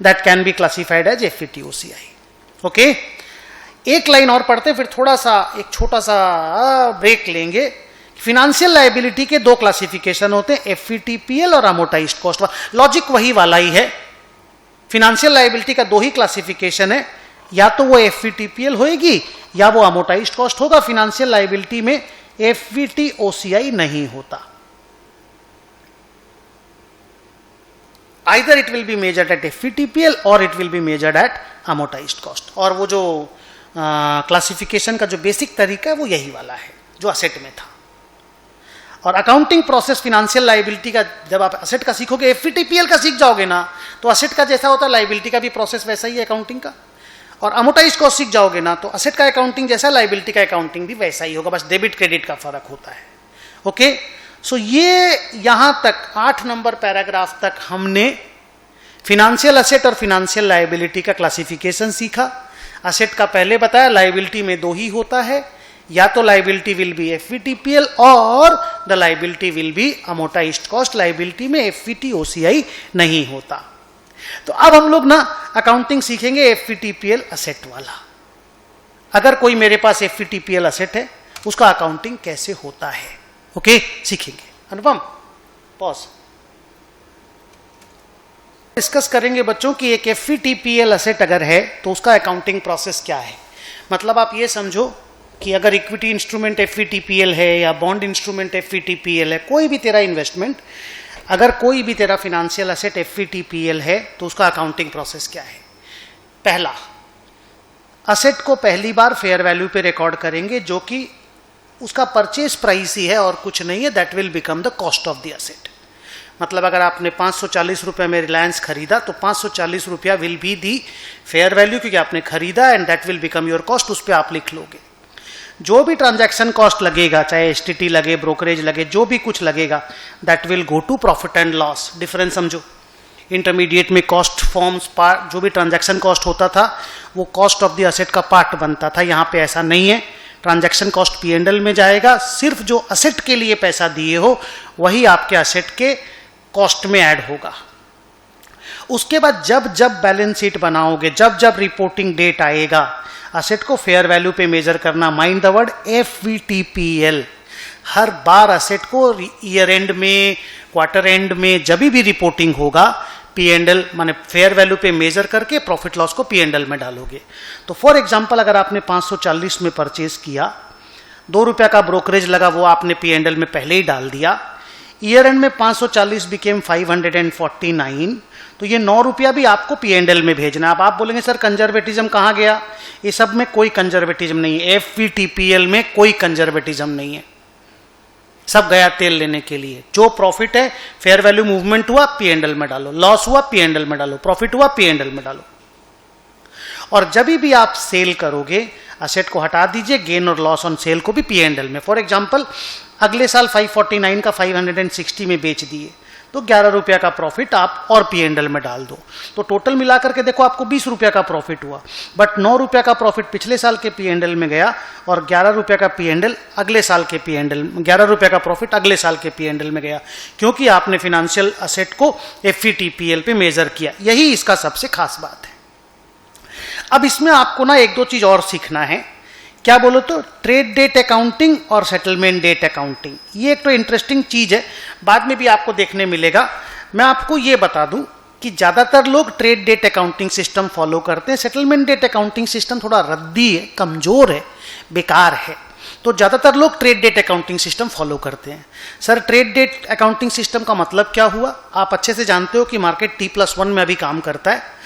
that can be classified as FVTOCI. Okay? एक लाइन और पढ़ते फिर थोड़ा सा एक छोटा सा ब्रेक लेंगे। फिनेंशियल लायबिलिटी के 2 क्लासिफिकेशन होते हैं, एफवीटीपीएल और अमोटाइज्ड कॉस्ट। लॉजिक वही वाला ही है। फिनेंशियल लायबिलिटी का 2 ही क्लासिफिकेशन है, या तो वो एफवीटीपीएल होएगी या वो अमोटाइज्ड कॉस्ट होगा। फिनेंशियल लायबिलिटी में एफवीटीओसीआई नहीं होता। Either it will be measured eight FVTPL और it will be measured at amortised cost. और वो जो क्लासिफिकेशन का जो बेसिक तरीका है वो यही वाला है जो असेट में था। और अकाउंटिंग प्रोसेस फिनेंशियल लायबिलिटी का, जब आप असेट का सीखोगे, FVTPL का सीख जाओगे ना, तो असेट का जैसा होता है लायबिलिटी का भी प्रोसेस वैसा ही है अकाउंटिंग का। और अमोर्टाइज्ड कॉस्ट सीख जाओगे ना, तो असेट का अकाउंटिंग जैसा लायबिलिटी का अकाउंटिंग भी वैसा ही होगा, बस डेबिट क्रेडिट का फर्क होता है। ओके, सो ये यहां तक 8 नंबर पैराग्राफ तक हमने फिनेंशियल असेट और फिनेंशियल लायबिलिटी का क्लासिफिकेशन सीखा। असेट का पहले बताया, लायबिलिटी में 2 ही होता है, या तो लायबिलिटी विल बी FVTPL और the liability will be amortised cost. Liability में FVT OCI नहीं होता। तो अब हम लोग ना अकाउंटिंग सीखेंगे FVTPL असेट वाला। अगर कोई मेरे पास FVTPL असेट है, उसका अकाउंटिंग कैसे होता है, ओके, सीखेंगे। अनुपम, पॉज। डिस्कस करेंगे बच्चों कि एक FVTPL असेट अगर है तो उसका अकाउंटिंग प्रोसेस क्या है। मतलब आप ये समझो कि अगर इक्विटी इंस्ट्रूमेंट FVTPL है या बॉन्ड इंस्ट्रूमेंट FVTPL है, कोई भी तेरा इन्वेस्टमेंट, अगर कोई भी तेरा फिनेंशियल असेट FVTPL है तो उसका अकाउंटिंग प्रोसेस क्या है। पहला, असेट को पहली बार फेयर वैल्यू पे रिकॉर्ड करेंगे, जो कि उसका परचेज प्राइस ही है और कुछ नहीं है। That will become the cost of the asset. मतलब अगर आपने 540 रुपये में रिलायंस खरीदा तो 540 रुपया will be the fair value, क्योंकि आपने खरीदा, and that will become your cost. उस पर आप लिख लोगे जो भी ट्रांजैक्शन कॉस्ट लगेगा, चाहे STT लगे, ब्रोकरेज लगे, जो भी कुछ लगेगा, that will go to profit and loss. Difference समझो। इंटरमीडिएट में कॉस्ट फॉर्म्स पार्ट, जो भी ट्रांजैक्शन कॉस्ट होता था वो कॉस्ट ऑफ द असेट का पार्ट बनता था। यहाँ पे ऐसा नहीं है, ट्रांजैक्शन कॉस्ट P&L में जाएगा। सिर्फ जो असेट के लिए पैसा दिए हो वही आपके असेट के कॉस्ट में ऐड होगा। उसके बाद जब जब बैलेंस शीट बनाओगे, जब जब रिपोर्टिंग डेट आएगा, असेट को फेयर वैल्यू पे मेजर करना। Mind the word FVTPL। Her bar asset को ईयर एंड में, क्वार्टर एंड में, जब भी रिपोर्टिंग होगा, P&L माने फेयर वैल्यू पे मेजर करके प्रॉफिट लॉस को P&L में डालोगे। तो फॉर एग्जांपल अगर आपने 540 में परचेज किया, 2 रुपया का ब्रोकरेज लगा, वो आपने P&L में पहले ही डाल दिया। ईयर एंड में 540 बिकेम 549, तो ये 9 रुपया भी आपको P&L में भेजना। अब आप बोलेंगे सर कंजर्वेटिज्म कहाँ गया? ये सब में कोई कंजर्वेटिज्म नहीं है। FVTPL में कोई कंजर्वेटिज्म नहीं है, सब गया तेल लेने के लिए। जो प्रॉफिट है, फेयर वैल्यू मूवमेंट हुआ P&L में डालो, लॉस हुआ P&L में डालो, प्रॉफिट हुआ P&L में डालो। और जब भी आप सेल करोगे, असेट को हटा दीजिए, गेन और लॉस ऑन सेल को भी P&L में। फॉर एग्जांपल अगले साल 549 का 560 में बेच दिए, तो 11 रुपया का प्रॉफिट आप और P&L में डाल दो, तो टोटल मिलाकर के देखो आपको 20 रुपया का प्रॉफिट हुआ। बट 9 रुपया का प्रॉफिट पिछले साल के P&L में गया और 11 रुपया का P&L अगले साल के P&L, 11 रुपया का प्रॉफिट अगले साल के P&L में गया, क्योंकि आपने फिनेंशियल असेट को FVTPL पे मेजर किया। यही इसका सबसे खास बात है। अब इसमें आपको ना 1-2 चीज और सीखना है। क्या बोलो तो ट्रेड डेट अकाउंटिंग और सेटलमेंट डेट अकाउंटिंग, ये एक तो इंटरेस्टिंग चीज है, बाद में भी आपको देखने मिलेगा। मैं आपको ये बता दूं कि ज्यादातर लोग trade date accounting system follow करते हैं। सेटलमेंट डेट अकाउंटिंग सिस्टम थोड़ा रद्दी है, कमजोर है, बेकार है, तो ज्यादातर लोग trade date accounting system follow करते हैं। Sir trade date accounting system का मतलब क्या हुआ? आप अच्छे से जानते हो कि मार्केट T+1 में अभी काम करता है,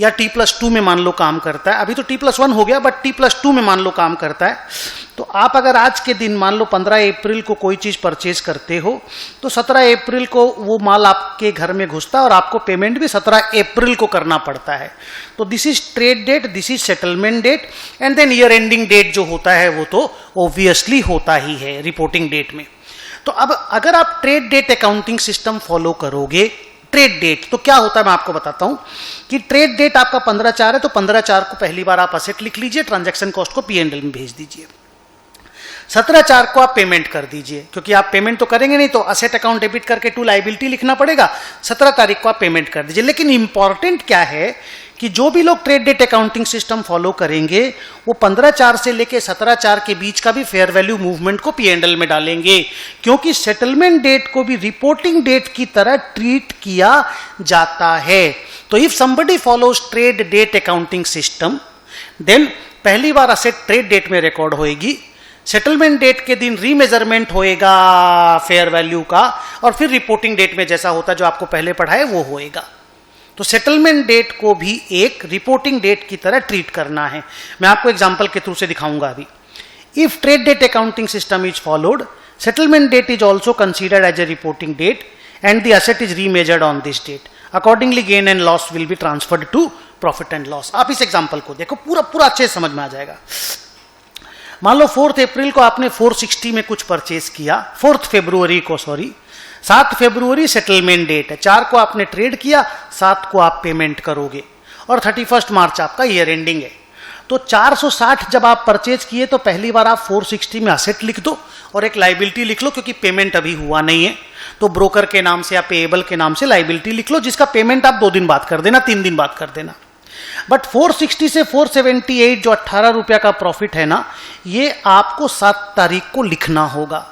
या T+2 में मान लो काम करता है। अभी तो T+1 हो गया, बट T+2 में मान लो काम करता है। तो आप अगर आज के दिन मान लो 15 अप्रैल को कोई चीज परचेज करते हो, तो 17 अप्रैल को वो माल आपके घर में घुसता है और आपको पेमेंट भी 17 अप्रैल को करना पड़ता है। तो this is trade date, this is settlement date, and then year ending date जो होता है वो तो ऑब्वियसली होता ही है रिपोर्टिंग डेट में। तो अब अगर आप trade date accounting system follow करोगे, ट्रेड डेट तो क्या होता है मैं आपको बताता हूं कि ट्रेड डेट आपका 15/4 है, तो 15/4 को पहली बार आप असेट लिख लीजिए, ट्रांजैक्शन कॉस्ट को P&L में भेज दीजिए। 17/4 को आप पेमेंट कर दीजिए, क्योंकि आप पेमेंट तो करेंगे नहीं, तो असेट अकाउंट डेबिट करके टू लायबिलिटी लिखना पड़ेगा। 17 तारीख को आप पेमेंट कर दीजिए। लेकिन इंपॉर्टेंट क्या है कि जो भी लोग trade date accounting system follow करेंगे, वो 15/4 से लेके 17/4 के बीच का भी फेयर वैल्यू मूवमेंट को P&L में डालेंगे, क्योंकि सेटलमेंट डेट को भी रिपोर्टिंग डेट की तरह ट्रीट किया जाता है। तो if somebody follows trade date accounting system, then पहली बार असेट ट्रेड डेट में रिकॉर्ड होएगी, सेटलमेंट डेट के दिन रीमेजरमेंट होएगा फेयर वैल्यू का, और फिर रिपोर्टिंग डेट में जैसा होता जो आपको पहले पढ़ा है वो होएगा। तो सेटलमेंट डेट को भी एक रिपोर्टिंग डेट की तरह ट्रीट करना है। मैं आपको एग्जांपल के थ्रू से दिखाऊंगा अभी। If trade date accounting system is followed, settlement date is also considered as a reporting date and the asset is remeasured on this date. Accordingly gain and loss will be transferred to profit and loss. आप इस एग्जांपल को देखो, पूरा पूरा अच्छे से समझ में आ जाएगा। मान लो 4 अप्रैल को आपने 460 में कुछ परचेज किया, 4 फरवरी को, सॉरी 7 फरवरी सेटलमेंट डेट है, 4 को आपने ट्रेड किया, 7 को आप पेमेंट करोगे, और 31 मार्च आपका ईयर एंडिंग है। तो 460 जब आप परचेज किए तो पहली बार आप 460 में असेट लिख दो और एक लाइबिलिटी लिख लो, क्योंकि पेमेंट अभी हुआ नहीं है। तो ब्रोकर के नाम से या पेएबल के नाम से लाइबिलिटी लिख लो, जिसका पेमेंट आप 2 दिन बाद कर देना, 3 दिन बाद कर देना। बट 460 से 478 जो 18 रुपया का प्रॉफिट है ना, ये आपको 7 तारीख को लिखना होगा।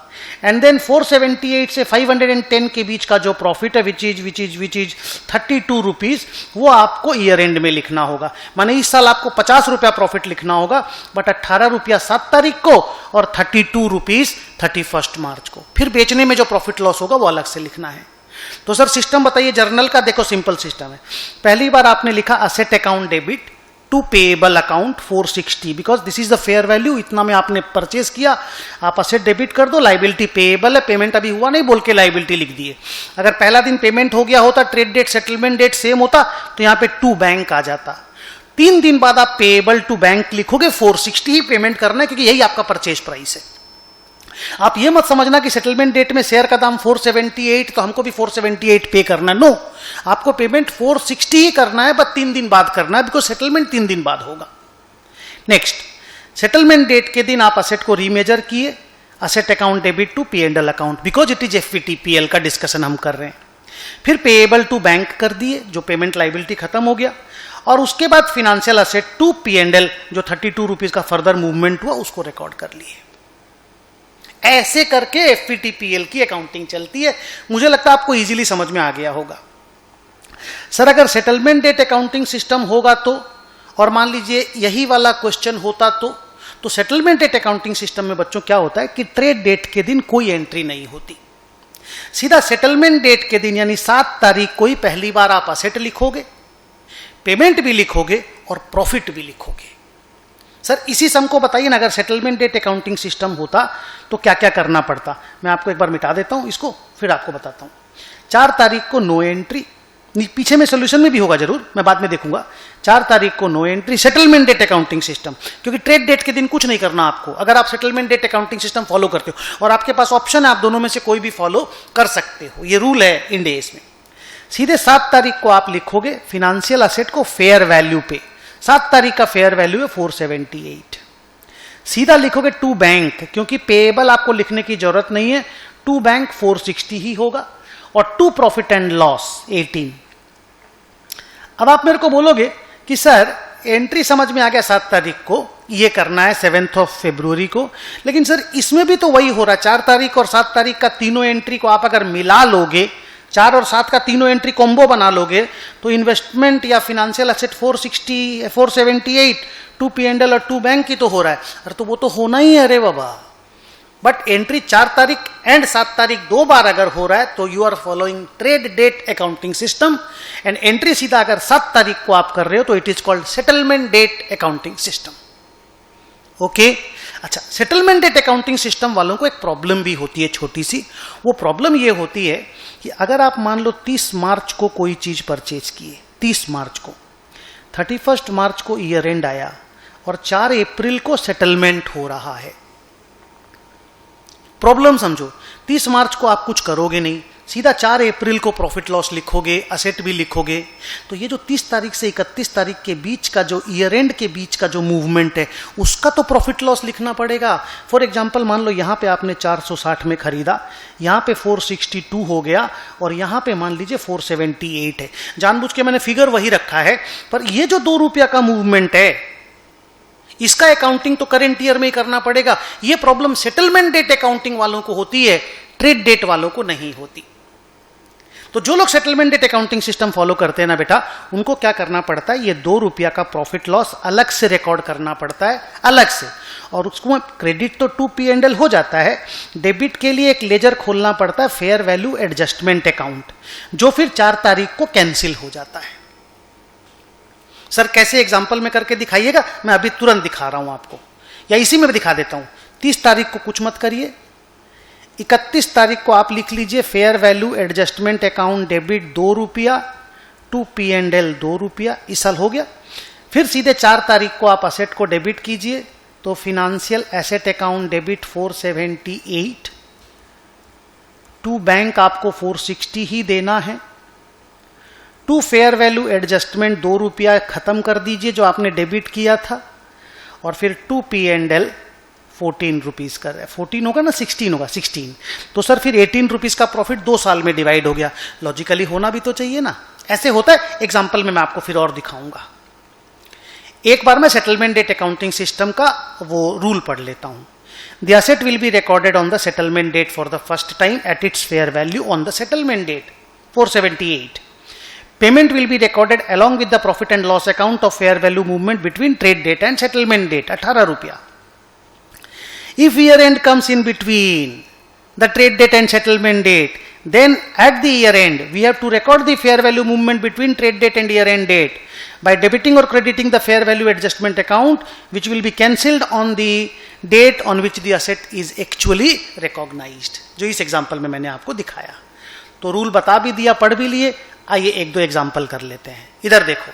एंड देन 478 से 510 के बीच का जो प्रॉफिट है विच इज 32 रुपीज, वो आपको ईयर एंड में लिखना होगा। माने इस साल आपको 50 रुपया प्रॉफिट लिखना होगा, बट 18 रुपया 7 तारीख को और 32 रुपीज 31 मार्च को। फिर बेचने में जो प्रॉफिट लॉस होगा वो अलग से लिखना है। तो सर सिस्टम बताइए जर्नल का। देखो सिंपल सिस्टम है। पहली बार आपने लिखा asset account debit to payable account 460, because this is the fair value, इतना में आपने परचेज किया, आप असेट डेबिट कर दो, लाइबिलिटी पेएबल है, पेमेंट अभी हुआ नहीं बोल के लाइबिलिटी लिख दिए। अगर पहला दिन पेमेंट हो गया होता, trade date settlement date same होता, तो यहाँ पे टू बैंक आ जाता। 3 दिन बाद आप पेएबल टू बैंक लिखोगे, 460 ही पेमेंट करना है, क्योंकि यही आपका परचेज प्राइस है। आप ये मत समझना कि सेटलमेंट डेट में शेयर का दाम 478 तो हमको भी 478 पे करना है। नो, आपको पेमेंट 460 ही करना है, बस 3 दिन बाद करना है, बिकॉज सेटलमेंट 3 दिन बाद होगा। नेक्स्ट, सेटलमेंट डेट के दिन आप असेट को रीमेजर किए, asset account debit to P&L account, because it is FVTPL का डिस्कशन हम कर रहे हैं। फिर पेएबल टू बैंक कर दिए, जो पेमेंट लाइबिलिटी खत्म हो गया, और उसके बाद फिनेंशियल असेट टू P&L जो 32 रुपीज का फर्दर मूवमेंट हुआ उसको रिकॉर्ड कर लिए। ऐसे करके FVTPL की अकाउंटिंग चलती है। मुझे लगता है आपको इजीली समझ में आ गया होगा। सर अगर सेटलमेंट डेट अकाउंटिंग सिस्टम होगा तो, और मान लीजिए यही वाला क्वेश्चन होता तो सेटलमेंट डेट अकाउंटिंग सिस्टम में बच्चों क्या होता है कि ट्रेड डेट के दिन कोई एंट्री नहीं होती, सीधा सेटलमेंट डेट के दिन यानी 7 तारीख को ही पहली बार आप असेट लिखोगे, पेमेंट भी लिखोगे और प्रॉफिट भी लिखोगे। सर इसी सम को बताइए ना, अगर सेटलमेंट डेट अकाउंटिंग सिस्टम होता तो क्या क्या करना पड़ता। मैं आपको एक बार मिटा देता हूं इसको, फिर आपको बताता हूं। 4 तारीख को नो एंट्री, पीछे में सोल्यूशन में भी होगा जरूर, मैं बाद में देखूंगा। 4 तारीख को no entry, settlement date accounting system, क्योंकि ट्रेड डेट के दिन कुछ नहीं करना आपको। अगर आप settlement date accounting system follow करते हो, और आपके पास ऑप्शन है, आप दोनों में से कोई भी फॉलो कर सकते हो, ये रूल है इंड एस में। सीधे 7 तारीख को आप लिखोगे फिनेंशियल असेट को फेयर वैल्यू पे, 7 तारीख का फेयर वैल्यू है 478। सीधा लिखोगे टू बैंक, क्योंकि पेएबल आपको लिखने की जरूरत नहीं है, टू बैंक 460 ही होगा, और टू प्रॉफिट एंड लॉस 18। अब आप मेरे को बोलोगे कि सर एंट्री समझ में आ गया 7 तारीख को ये करना है 7 फरवरी को, लेकिन सर इसमें भी तो वही हो रहा है, 4 तारीख और 7 तारीख का तीनों एंट्री को आप अगर मिला लोगे, 4 और 7 का तीनों एंट्री कॉम्बो बना लोगे, तो इन्वेस्टमेंट या फिनेंशियल एसेट 460, 478 टू P&L और टू बैंक की तो हो रहा है। अरे तो वो तो होना ही है, अरे बाबा। बट एंट्री 4 तारीख एंड 7 तारीख 2 बार अगर हो रहा है तो you are following trade date accounting system, and entry सीधा अगर 7 तारीख को आप कर रहे हो तो it is called settlement date accounting system. Okay अच्छा, सेटलमेंट डेट अकाउंटिंग सिस्टम वालों को एक प्रॉब्लम भी होती है छोटी सी। वो प्रॉब्लम ये होती है कि अगर आप मान लो 30 मार्च को कोई चीज परचेज किए, 30 मार्च को, 31 मार्च को ईयर एंड आया और 4 अप्रैल को सेटलमेंट हो रहा है। प्रॉब्लम समझो, 30 मार्च को आप कुछ करोगे नहीं, सीधा 4 अप्रैल को प्रॉफिट लॉस लिखोगे, असेट भी लिखोगे, तो ये जो 30 तारीख से 31 तारीख के बीच का जो ईयर एंड के बीच का जो मूवमेंट है उसका तो प्रॉफिट लॉस लिखना पड़ेगा। फॉर एग्जांपल मान लो यहाँ पे आपने 460 में खरीदा, यहाँ पे 462 हो गया और यहाँ पे मान लीजिए 478 है। जानबूझ के मैंने फिगर वही रखा है, पर ये जो 2 रुपया का मूवमेंट है इसका अकाउंटिंग तो करेंट ईयर में ही करना पड़ेगा। ये प्रॉब्लम सेटलमेंट डेट अकाउंटिंग वालों को होती है, ट्रेड डेट वालों को नहीं होती। तो जो लोग settlement date accounting system follow करते हैं ना बेटा, उनको क्या करना पड़ता है, ये 2 रुपया का प्रॉफिट लॉस अलग से रिकॉर्ड करना पड़ता है, अलग से। और उसको क्रेडिट तो 2P&L हो जाता है, डेबिट के लिए एक लेजर खोलना पड़ता है, फेयर वैल्यू एडजस्टमेंट अकाउंट, जो फिर 4 तारीख को कैंसिल हो जाता है। सर कैसे एग्जाम्पल में करके दिखाइएगा? मैं अभी तुरंत दिखा रहा हूं आपको, या इसी में दिखा देता हूं। 30 तारीख को कुछ मत करिए, 31 तारीख को आप लिख लीजिए fair value adjustment account debit 2 रुपया, 2P&L 2 रुपया, इस साल हो गया। फिर सीधे 4 तारीख को आप असेट को डेबिट कीजिए, तो financial asset account debit 478, to bank आपको 460 ही देना है, टू फेयर वैल्यू एडजस्टमेंट 2 रुपया खत्म कर दीजिए जो आपने डेबिट किया था, और फिर 2P&L 14 रुपीज कर रहा है, 14 होगा ना, 16 होगा, 16। तो सर फिर 18 रुपीज का प्रॉफिट 2 साल में डिवाइड हो गया। लॉजिकली होना भी तो चाहिए ना, ऐसे होता है। एग्जाम्पल में मैं आपको फिर और दिखाऊंगा। एक बार मैं सेटलमेंट डेट अकाउंटिंग सिस्टम का वो रूल पढ़ लेता हूं। The asset will be recorded on the settlement date for the first time at its fair value on the settlement date 478। Payment will be recorded along with the profit and loss account of fair value movement between trade date and settlement date 18 रुपया। If year end comes in between the trade date and settlement date, then at the year end we have to record the fair value movement between trade date and year end date by debiting or crediting the fair value adjustment account, which will be cancelled on the date on which the asset is actually recognized। जो इस एग्जाम्पल में मैंने आपको दिखाया। तो रूल बता भी दिया, पढ़ भी लिए। आइए एक दो एग्जाम्पल कर लेते हैं। इधर देखो,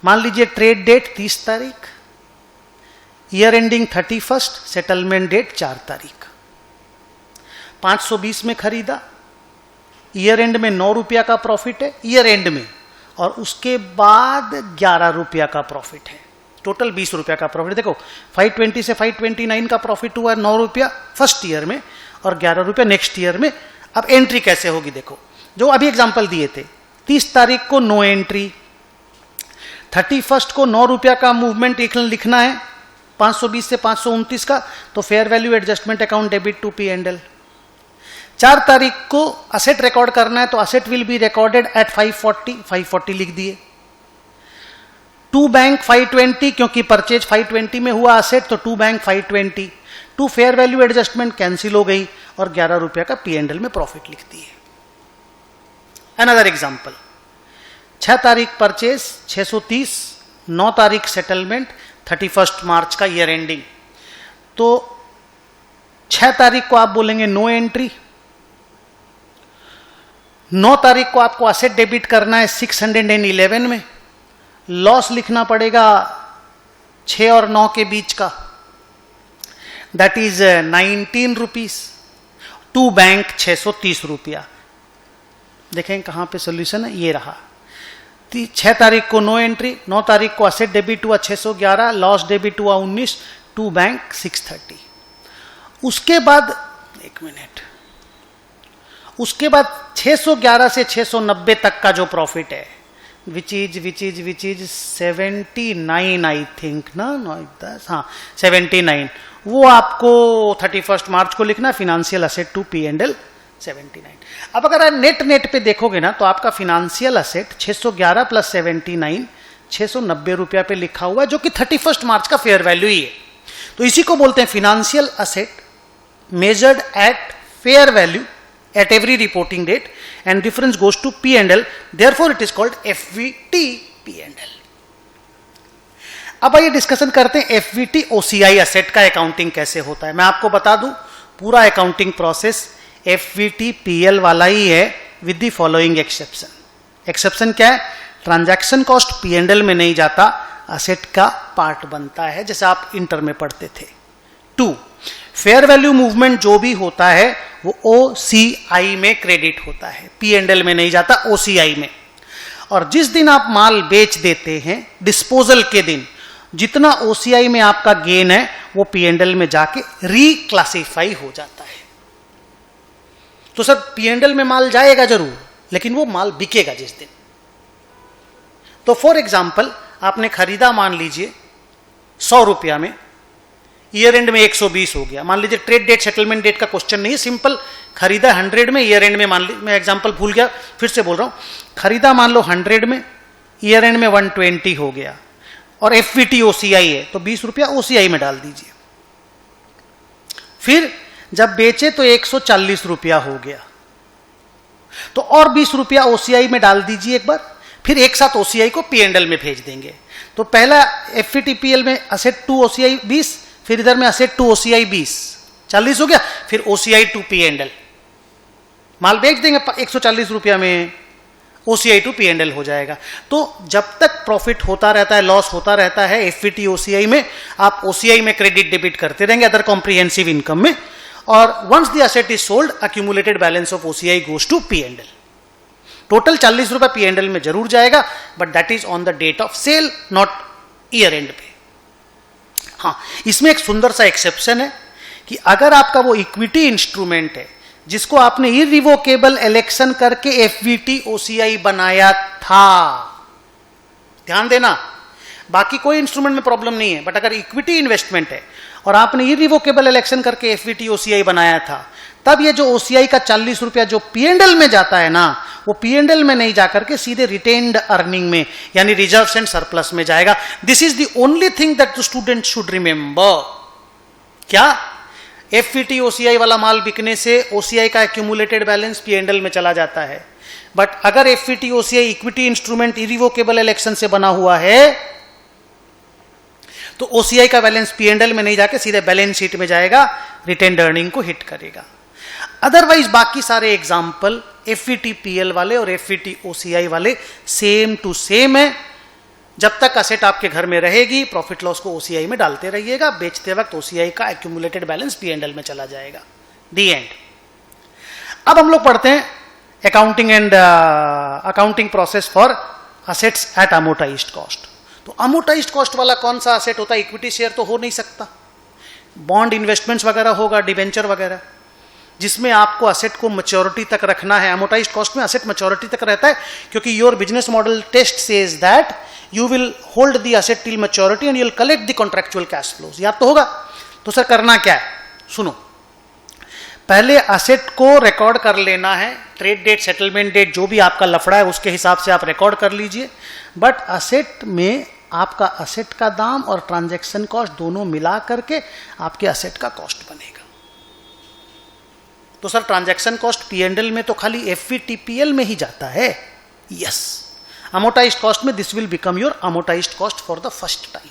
मान लीजिए ट्रेड डेट 30 तारीख, ईयर एंडिंग 31, सेटलमेंट डेट 4 तारीख। 520 में खरीदा, ईयर एंड में 9 रुपया का प्रॉफिट है ईयर एंड में, और उसके बाद 11 रुपया का प्रॉफिट है, टोटल 20 रुपया का प्रॉफिट। देखो 520 से 529 का प्रॉफिट हुआ 9 रुपया फर्स्ट ईयर में और 11 रुपया नेक्स्ट ईयर में। अब एंट्री कैसे होगी देखो, जो अभी एग्जांपल दिए थे, 30 तारीख को नो एंट्री, 31 को 9 रुपया का मूवमेंट लिखना है 520 से 529 का, तो fair value adjustment account debit 2P&L। 4 तारीख को असेट रिकॉर्ड करना है, तो asset will be recorded at 540 लिख दिए। टू बैंक 520, क्योंकि परचेज 520 में हुआ असेट, तो to bank 520। To fair value adjustment cancel हो गई और 11 रुपया का P&L में प्रॉफिट लिख दिए। अनदर एग्जाम्पल, 6 तारीख परचेज 630, 9 तारीख सेटलमेंट, 31 मार्च का ईयर एंडिंग। तो 6 तारीख को आप बोलेंगे नो एंट्री, 9 तारीख को आपको असेट डेबिट करना है 611 में, लॉस लिखना पड़ेगा 6 और 9 के बीच का, that is 19 rupees. To bank 630 रुपया। देखें कहां पे सोल्यूशन है, ये रहा। 6 तारीख को नो एंट्री, 9 तारीख को असेट डेबिट हुआ 611, लॉस डेबिट हुआ 19, टू बैंक 630। उसके बाद एक मिनट, उसके बाद 611 से 690 तक का जो प्रॉफिट है, विच इज 79 आई थिंक ना, 9 हाँ 79, वो आपको 31 मार्च को लिखना, फिनेंशियल असेट टू P&L 79। अब अगर आप नेट पे देखोगे ना, तो आपका फिनेंशियल असेट 611 प्लस 79 690 रुपया पे लिखा हुआ है, जो कि 31 मार्च का फेयर वैल्यू ही है। तो इसी को बोलते हैं financial asset measured at fair value at every reporting date and difference goes to P&L, therefore it is called FVT P&L। अब आइए डिस्कशन करते हैं FVT OCI असेट का अकाउंटिंग कैसे होता है। मैं आपको बता दूं, पूरा अकाउंटिंग प्रोसेस FVT PL वाला ही है with the following exception. Exception क्या है? ट्रांजैक्शन कॉस्ट P&L में नहीं जाता, असेट का पार्ट बनता है, जैसे आप इंटर में पढ़ते थे। 2, फेयर वैल्यू मूवमेंट जो भी होता है वो OCI में क्रेडिट होता है, P&L में नहीं जाता, OCI में। और जिस दिन आप माल बेच देते हैं, डिस्पोजल के दिन, जितना OCI में आपका गेन है वो P&L में जाके रिक्लासिफाई हो जाता है। तो सर P&L में माल जाएगा जरूर, लेकिन वो माल बिकेगा जिस दिन। तो फॉर एग्जाम्पल, आपने खरीदा मान लीजिए 100 रुपया में, ईयर एंड में 120 हो गया। मान लीजिए ट्रेड डेट सेटलमेंट डेट का क्वेश्चन नहीं है, सिंपल खरीदा 100 में, ईयर एंड में मान ली, मैं एग्जांपल भूल गया फिर से बोल रहा हूं, खरीदा मान लो 100 में, ईयर एंड में 120 हो गया और एफवीटी ओसीआई है तो 20 रुपया ओसीआई में डाल दीजिए। फिर जब बेचे तो 140 रुपया हो गया तो और 20 रुपया ओसीआई में डाल दीजिए एक बार, फिर एक साथ ओसीआई को पीएनएल में भेज देंगे। तो पहला एफवीटीपीएल में असेट टू ओसीआई 20, फिर इधर में असेट टू ओसीआई 20, 40 हो गया, फिर ओसीआई टू पीएनएल माल बेच देंगे 140 रुपया में, ओसीआई टू पीएनएल हो जाएगा। तो जब तक प्रॉफिट होता रहता है, लॉस होता रहता है एफवीटी ओसीआई में, आप ओसीआई में क्रेडिट डेबिट करते रहेंगे अदर कॉम्प्रिहेंसिव इनकम में, और once the asset is sold accumulated balance of OCI goes to PNL. Total 40 रुपए पीएनएल में जरूर जाएगा, but that is on the date of sale, not year end पे। हाँ, इसमें एक सुंदर सा एक्सेप्शन है कि अगर आपका वो इक्विटी इंस्ट्रूमेंट है जिसको आपने इरिवोकेबल इलेक्शन करके एफवीटी ओसीआई बनाया था, ध्यान देना, बाकी कोई इंस्ट्रूमेंट में प्रॉब्लम नहीं है, बट अगर इक्विटी इन्वेस्टमेंट है और आपने इरिवोकेबल इलेक्शन करके एफवीटी ओसीआई बनाया था, तब ये जो ओसीआई का 40 रुपया जो पीएनएल में जाता है ना, वो पीएनएल में नहीं जाकर के सीधे रिटेन्ड अर्निंग में यानी रिजर्व्स एंड सरप्लस में जाएगा। This is the only thing that the student should remember. क्या एफवीटी ओसीआई वाला माल बिकने से ओसीआई का एक्यूमुलेटेड बैलेंस पीएनएल में चला जाता है, बट अगर FVT OCI equity instrument irrevocable election से बना हुआ है तो ओसीआई का बैलेंस पीएनएल में नहीं जाके सीधे बैलेंस शीट में जाएगा, रिटेन्ड अर्निंग को हिट करेगा। अदरवाइज बाकी सारे एग्जाम्पल एफवीटीपीएल वाले और एफवीटी ओसीआई वाले सेम टू सेम है। जब तक असेट आपके घर में रहेगी, प्रॉफिट लॉस को ओसीआई में डालते रहिएगा, बेचते वक्त ओसीआई का एक्यूमुलेटेड बैलेंस पीएनएल में चला जाएगा। The end. अब हम लोग पढ़ते हैं accounting process for assets at amortised cost. तो अमोर्टाइज्ड कॉस्ट वाला कौन सा असेट होता है? इक्विटी शेयर तो हो नहीं सकता, बॉन्ड इन्वेस्टमेंट्स वगैरह होगा, डिबेंचर वगैरह, जिसमें आपको असेट को मैच्योरिटी तक रखना है। अमोर्टाइज्ड कॉस्ट में असेट मैच्योरिटी तक रहता है क्योंकि your business model test says that you will hold the asset till maturity and you will collect the contractual cash flows. याद तो होगा। तो सर करना क्या है? सुनो, पहले असेट को रिकॉर्ड कर लेना है, ट्रेड डेट, सेटलमेंट डेट, जो भी आपका लफड़ा है उसके हिसाब से आप रिकॉर्ड कर लीजिए। बट असेट में आपका असेट का दाम और ट्रांजैक्शन कॉस्ट दोनों मिला करके आपके असेट का कॉस्ट बनेगा। तो सर ट्रांजैक्शन कॉस्ट पीएनएल में तो खाली एफवीटीपीएल में ही जाता है। यस, अमोर्टाइज्ड कॉस्ट में this will become your amortised cost for the first time.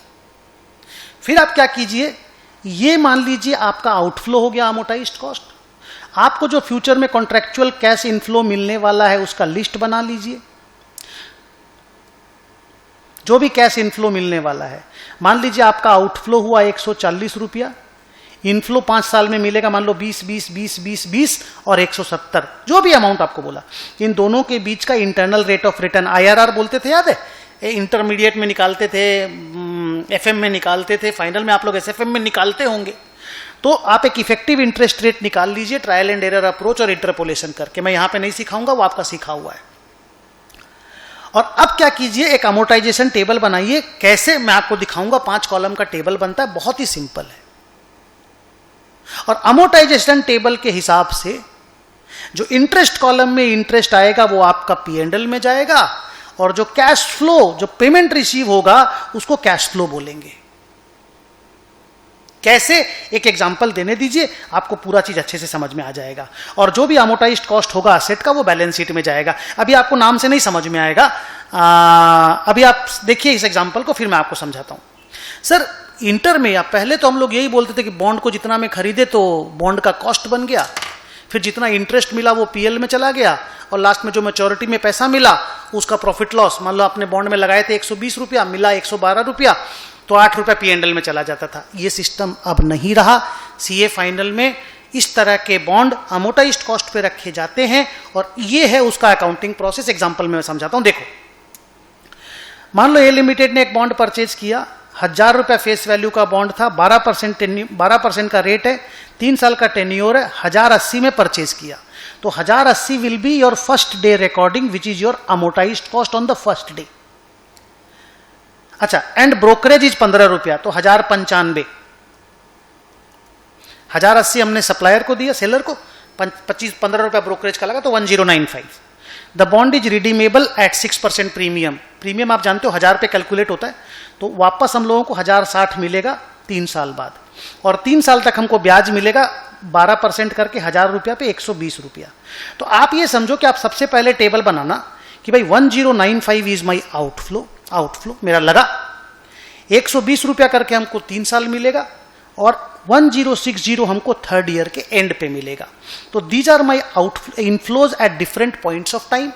फिर आप क्या कीजिए, ये मान लीजिए आपका आउटफ्लो हो गया अमोर्टाइज्ड कॉस्ट। आपको जो फ्यूचर में कॉन्ट्रैक्चुअल कैश इनफ्लो मिलने वाला है उसका लिस्ट बना लीजिए। जो भी कैश इनफ्लो मिलने वाला है, मान लीजिए आपका आउटफ्लो हुआ 140 रुपया, इनफ्लो 5 साल में मिलेगा मान लो 20 20 20 20 20 और 170, जो भी अमाउंट आपको बोला। इन दोनों के बीच का internal rate of return IRR बोलते थे, याद है? इंटरमीडिएट में निकालते थे, एफएम में निकालते थे, फाइनल में आप लोग एसएफएम में निकालते होंगे। तो आप एक इफेक्टिव इंटरेस्ट रेट निकाल लीजिए ट्रायल एंड एरर अप्रोच और इंटरपोलेशन करके। मैं यहां पे नहीं सिखाऊंगा, वो आपका सीखा हुआ है। और अब क्या कीजिए, एक अमोर्टाइजेशन टेबल बनाइए। कैसे, मैं आपको दिखाऊंगा। 5 कॉलम का टेबल बनता है, बहुत ही सिंपल है। और अमोर्टाइजेशन टेबल के हिसाब से जो इंटरेस्ट कॉलम में इंटरेस्ट आएगा वो आपका पीएनएल में जाएगा, और जो कैश फ्लो, जो पेमेंट रिसीव होगा उसको कैश फ्लो बोलेंगे। कैसे, एक एग्जांपल देने दीजिए, आपको पूरा चीज अच्छे से समझ में आ जाएगा। और जो भी अमोर्टाइज्ड कॉस्ट होगा असेट का वो बैलेंस शीट में जाएगा। अभी आपको नाम से नहीं समझ में आएगा, अभी आप देखिए इस एग्जांपल को, फिर मैं आपको समझाता हूं। सर इंटर में या पहले तो हम लोग यही बोलते थे कि बॉन्ड को जितना में खरीदे तो बॉन्ड का कॉस्ट बन गया, फिर जितना इंटरेस्ट मिला वो पीएल में चला गया, और लास्ट में जो मैच्योरिटी में पैसा मिला उसका प्रॉफिट लॉस, मान लो आपने बॉन्ड में लगाए थे 120 रुपया, मिला 112 रुपया, तो 8 रुपया पीएनएल में चला जाता था। ये सिस्टम अब नहीं रहा। सीए फाइनल में इस तरह के बॉन्ड अमोर्टाइज्ड कॉस्ट पे रखे जाते हैं, और ये है उसका अकाउंटिंग प्रोसेस। एग्जांपल में मैं समझाता हूं, देखो। मान लो ए लिमिटेड ने एक बॉन्ड परचेज किया, 1000 रुपया फेस वैल्यू का बॉन्ड था, 12% का रेट है, 3 साल का टेन्योर है, 1080 में परचेज किया। तो 1080 will be your first day recording which is your amortised cost on the first day. अच्छा, एंड ब्रोकरेज इज 15 रुपया, तो 1095। 1080 हमने सप्लायर को दिया, सेलर को, 15 रुपया ब्रोकरेज का लगा, तो 1095। The bond is redeemable eight 6% premium. Premium आप जानते हो 1000 पे कैलकुलेट होता है, तो वापस हम लोगों को 1060 मिलेगा 3 साल बाद, और 3 साल तक हमको ब्याज मिलेगा 12% करके 1000 रुपया पे 120 रुपया। तो आप ये समझो कि आप सबसे पहले टेबल बनाना कि भाई 1095 इज माई आउटफ्लो मेरा लगा, 120 रुपया करके हमको 3 साल मिलेगा, और 1060 हमको थर्ड ईयर के एंड पे मिलेगा। तो these are my inflows at different points of time,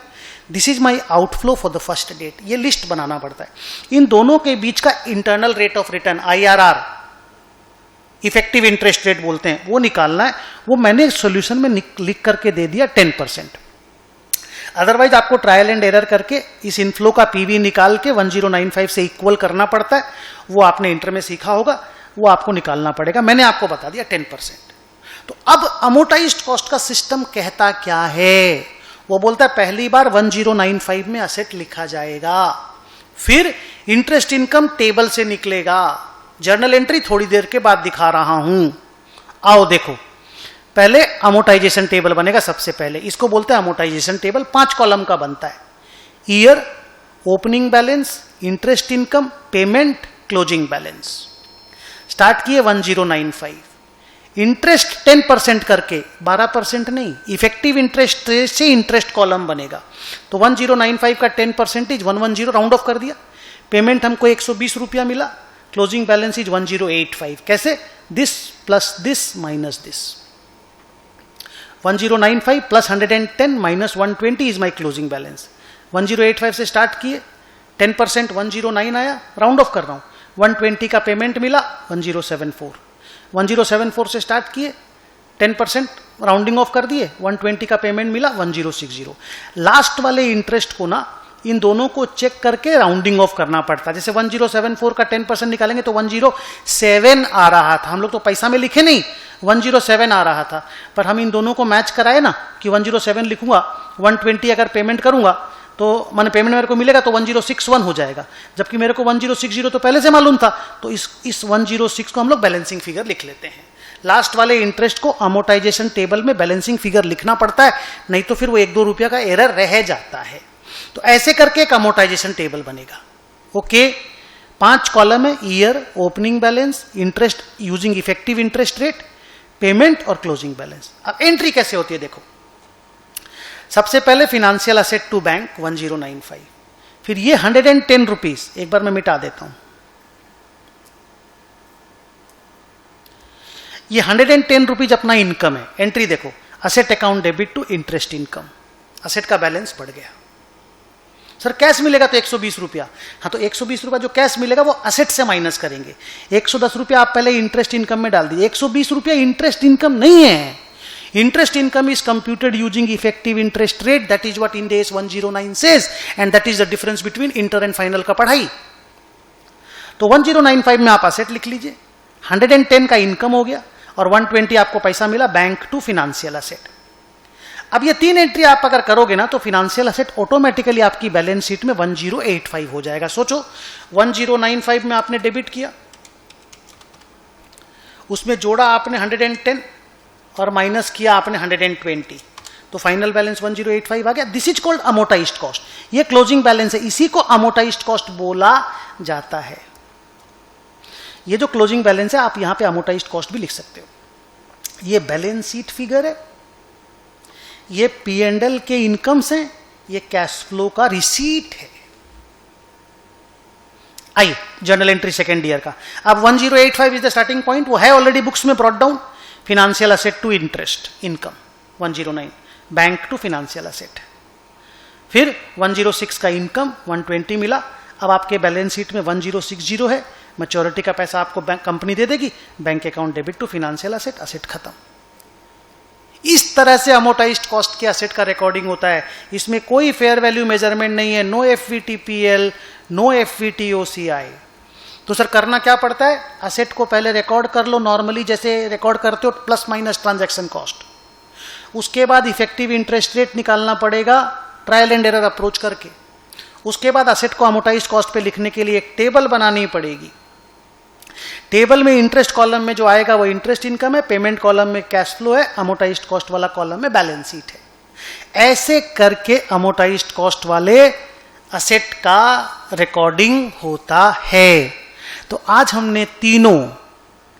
this is my outflow for the first date. ये लिस्ट बनाना पड़ता है। इन दोनों के बीच का internal rate of return IRR, effective interest rate बोलते हैं, वो निकालना है। वो मैंने सॉल्यूशन में लिख करके दे दिया 10%। अदरवाइज आपको ट्रायल एंड एरर करके इस इनफ्लो का पीवी निकाल के 1095 से इक्वल करना पड़ता है। वो आपने इंटर में सीखा होगा, वो आपको निकालना पड़ेगा। मैंने आपको बता दिया 10%। तो अब अमोर्टाइज्ड कॉस्ट का सिस्टम कहता क्या है? वो बोलता है पहली बार 1095 में असेट लिखा जाएगा, फिर इंटरेस्ट इनकम टेबल से निकलेगा। जर्नल एंट्री थोड़ी देर के बाद दिखा रहा हूं, आओ देखो। पहले अमोर्टाइजेशन टेबल बनेगा सबसे पहले, इसको बोलते हैं अमोर्टाइजेशन टेबल। 5 कॉलम का बनता है। Year, opening balance, interest income, payment, closing balance. Start किए 1095, इंटरेस्ट 10% करके, 12% नहीं, इफेक्टिव इंटरेस्ट से इंटरेस्ट कॉलम बनेगा। तो 1095 का 10% 110, राउंड ऑफ कर दिया। पेमेंट हमको 120 रुपया मिला, क्लोजिंग बैलेंस इज 1085। कैसे? This plus this minus this. 1095 plus 110 minus 120 is my closing balance. 1085 से स्टार्ट किए, 10% 109 आया, राउंड ऑफ कर रहा हूं। 120 का पेमेंट मिला 1074। 1074 से स्टार्ट किए, 10% राउंडिंग ऑफ कर दिए, 120 का पेमेंट मिला 1060। लास्ट वाले इंटरेस्ट को ना इन दोनों को चेक करके राउंडिंग ऑफ करना पड़ता है। जैसे 1074 का 10% निकालेंगे तो 107 आ रहा था। हम लोग तो पैसा में लिखे नहीं, 107 आ रहा था, पर हम इन दोनों को मैच कराए ना कि 107 लिखूंगा, 120 अगर पेमेंट करूंगा तो मैंने पेमेंट मेरे को मिलेगा तो 1061 हो जाएगा, जबकि मेरे को 1060 तो पहले से मालूम था। तो इस 106 को हम लोग बैलेंसिंग फिगर लिख लेते हैं। लास्ट वाले इंटरेस्ट को अमोर्टाइजेशन टेबल में बैलेंसिंग फिगर लिखना पड़ता है, नहीं तो फिर वो 1-2 रुपया का एरर रह जाता है। तो ऐसे करके एक अमोर्टाइजेशन टेबल बनेगा। ओके, 5 कॉलम है, year, opening balance, interest using effective interest rate, payment और क्लोजिंग बैलेंस। अब एंट्री कैसे होती है देखो। सबसे पहले फिनेंशियल असेट टू बैंक 1095, फिर ये 110 रुपीज, एक बार मैं मिटा देता हूं। ये 110 रुपीज अपना इनकम है। एंट्री देखो, asset account debit to interest income, asset का बैलेंस बढ़ गया। सर कैश मिलेगा तो 120 रुपया। हाँ, तो 120 रुपया जो कैश मिलेगा वो असेट से माइनस करेंगे। 110 रुपया आप पहले इंटरेस्ट इनकम में डाल दिए, 120 रुपया इंटरेस्ट इनकम नहीं है। Interest income is computed using effective interest rate, that is what Ind AS 109 says, and that is the difference between inter and final का पढ़ाई। तो 1095 में आप असेट लिख लीजिए, 110 का इनकम हो गया, और 120 आपको पैसा मिला बैंक टू फिनेंशियल असेट। अब ये 3 एंट्री आप अगर करोगे ना तो फिनेंशियल असेट ऑटोमेटिकली आपकी बैलेंस शीट में 1085 हो जाएगा। सोचो 1095 में आपने डेबिट किया, उसमें जोड़ा आपने 110 और माइनस किया आपने 120, तो फाइनल बैलेंस 1085 आ गया। This is called amortised cost. ये क्लोजिंग बैलेंस है, इसी को अमोर्टाइज्ड कॉस्ट बोला जाता है। ये जो क्लोजिंग बैलेंस है आप यहां पे अमोर्टाइज्ड कॉस्ट भी लिख सकते हो। ये बैलेंस शीट फिगर है, ये P&L के इनकम्स हैं, ये कैश फ्लो का रिसीट है। आइए जर्नल एंट्री सेकेंड ईयर का। अब 1085 इज द स्टार्टिंग पॉइंट, वो है ऑलरेडी बुक्स में brought down. Financial asset to interest income 109, bank to financial asset. फिर 106 का इनकम 120 मिला। अब आपके बैलेंस शीट में 1060 है, मैच्योरिटी का पैसा आपको बैंक कंपनी दे देगी, bank account debit to financial asset, asset खत्म। इस तरह से अमोर्टाइज्ड कॉस्ट के असेट का रिकॉर्डिंग होता है। इसमें कोई फेयर वैल्यू मेजरमेंट नहीं है, नो FVTPL, नो FVTOCI। तो सर करना क्या पड़ता है? असेट को पहले रिकॉर्ड कर लो नॉर्मली जैसे रिकॉर्ड करते हो, प्लस माइनस ट्रांजैक्शन कॉस्ट। उसके बाद इफेक्टिव इंटरेस्ट रेट निकालना पड़ेगा ट्रायल एंड एरर अप्रोच करके। उसके बाद असेट को अमोर्टाइज्ड कॉस्ट पे लिखने के लिए एक टेबल बनानी पड़ेगी। टेबल में इंटरेस्ट कॉलम में जो आएगा वो इंटरेस्ट इनकम है, पेमेंट कॉलम में कैश फ्लो है, अमोटाइज्ड कॉस्ट वाला कॉलम में बैलेंस शीट है। ऐसे करके अमोटाइज्ड कॉस्ट वाले असेट का रिकॉर्डिंग होता है। तो आज हमने तीनों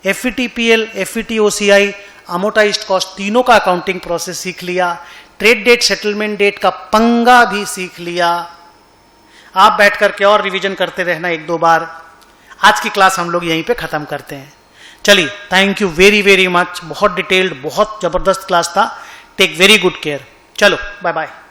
एफईटीपीएल, एफईटीओसीआई, अमोटाइज्ड कॉस्ट तीनों का अकाउंटिंग प्रोसेस सीख लिया। ट्रेड डेट, सेटलमेंट डेट का पंगा भी सीख लिया। आप बैठ करके और रिवीजन करते रहना एक दो बार। आज की क्लास हम लोग यहीं पे खत्म करते हैं। चलिए, thank you very very much. बहुत डिटेल्ड, बहुत जबरदस्त क्लास था। Take very good care. चलो, बाय बाय।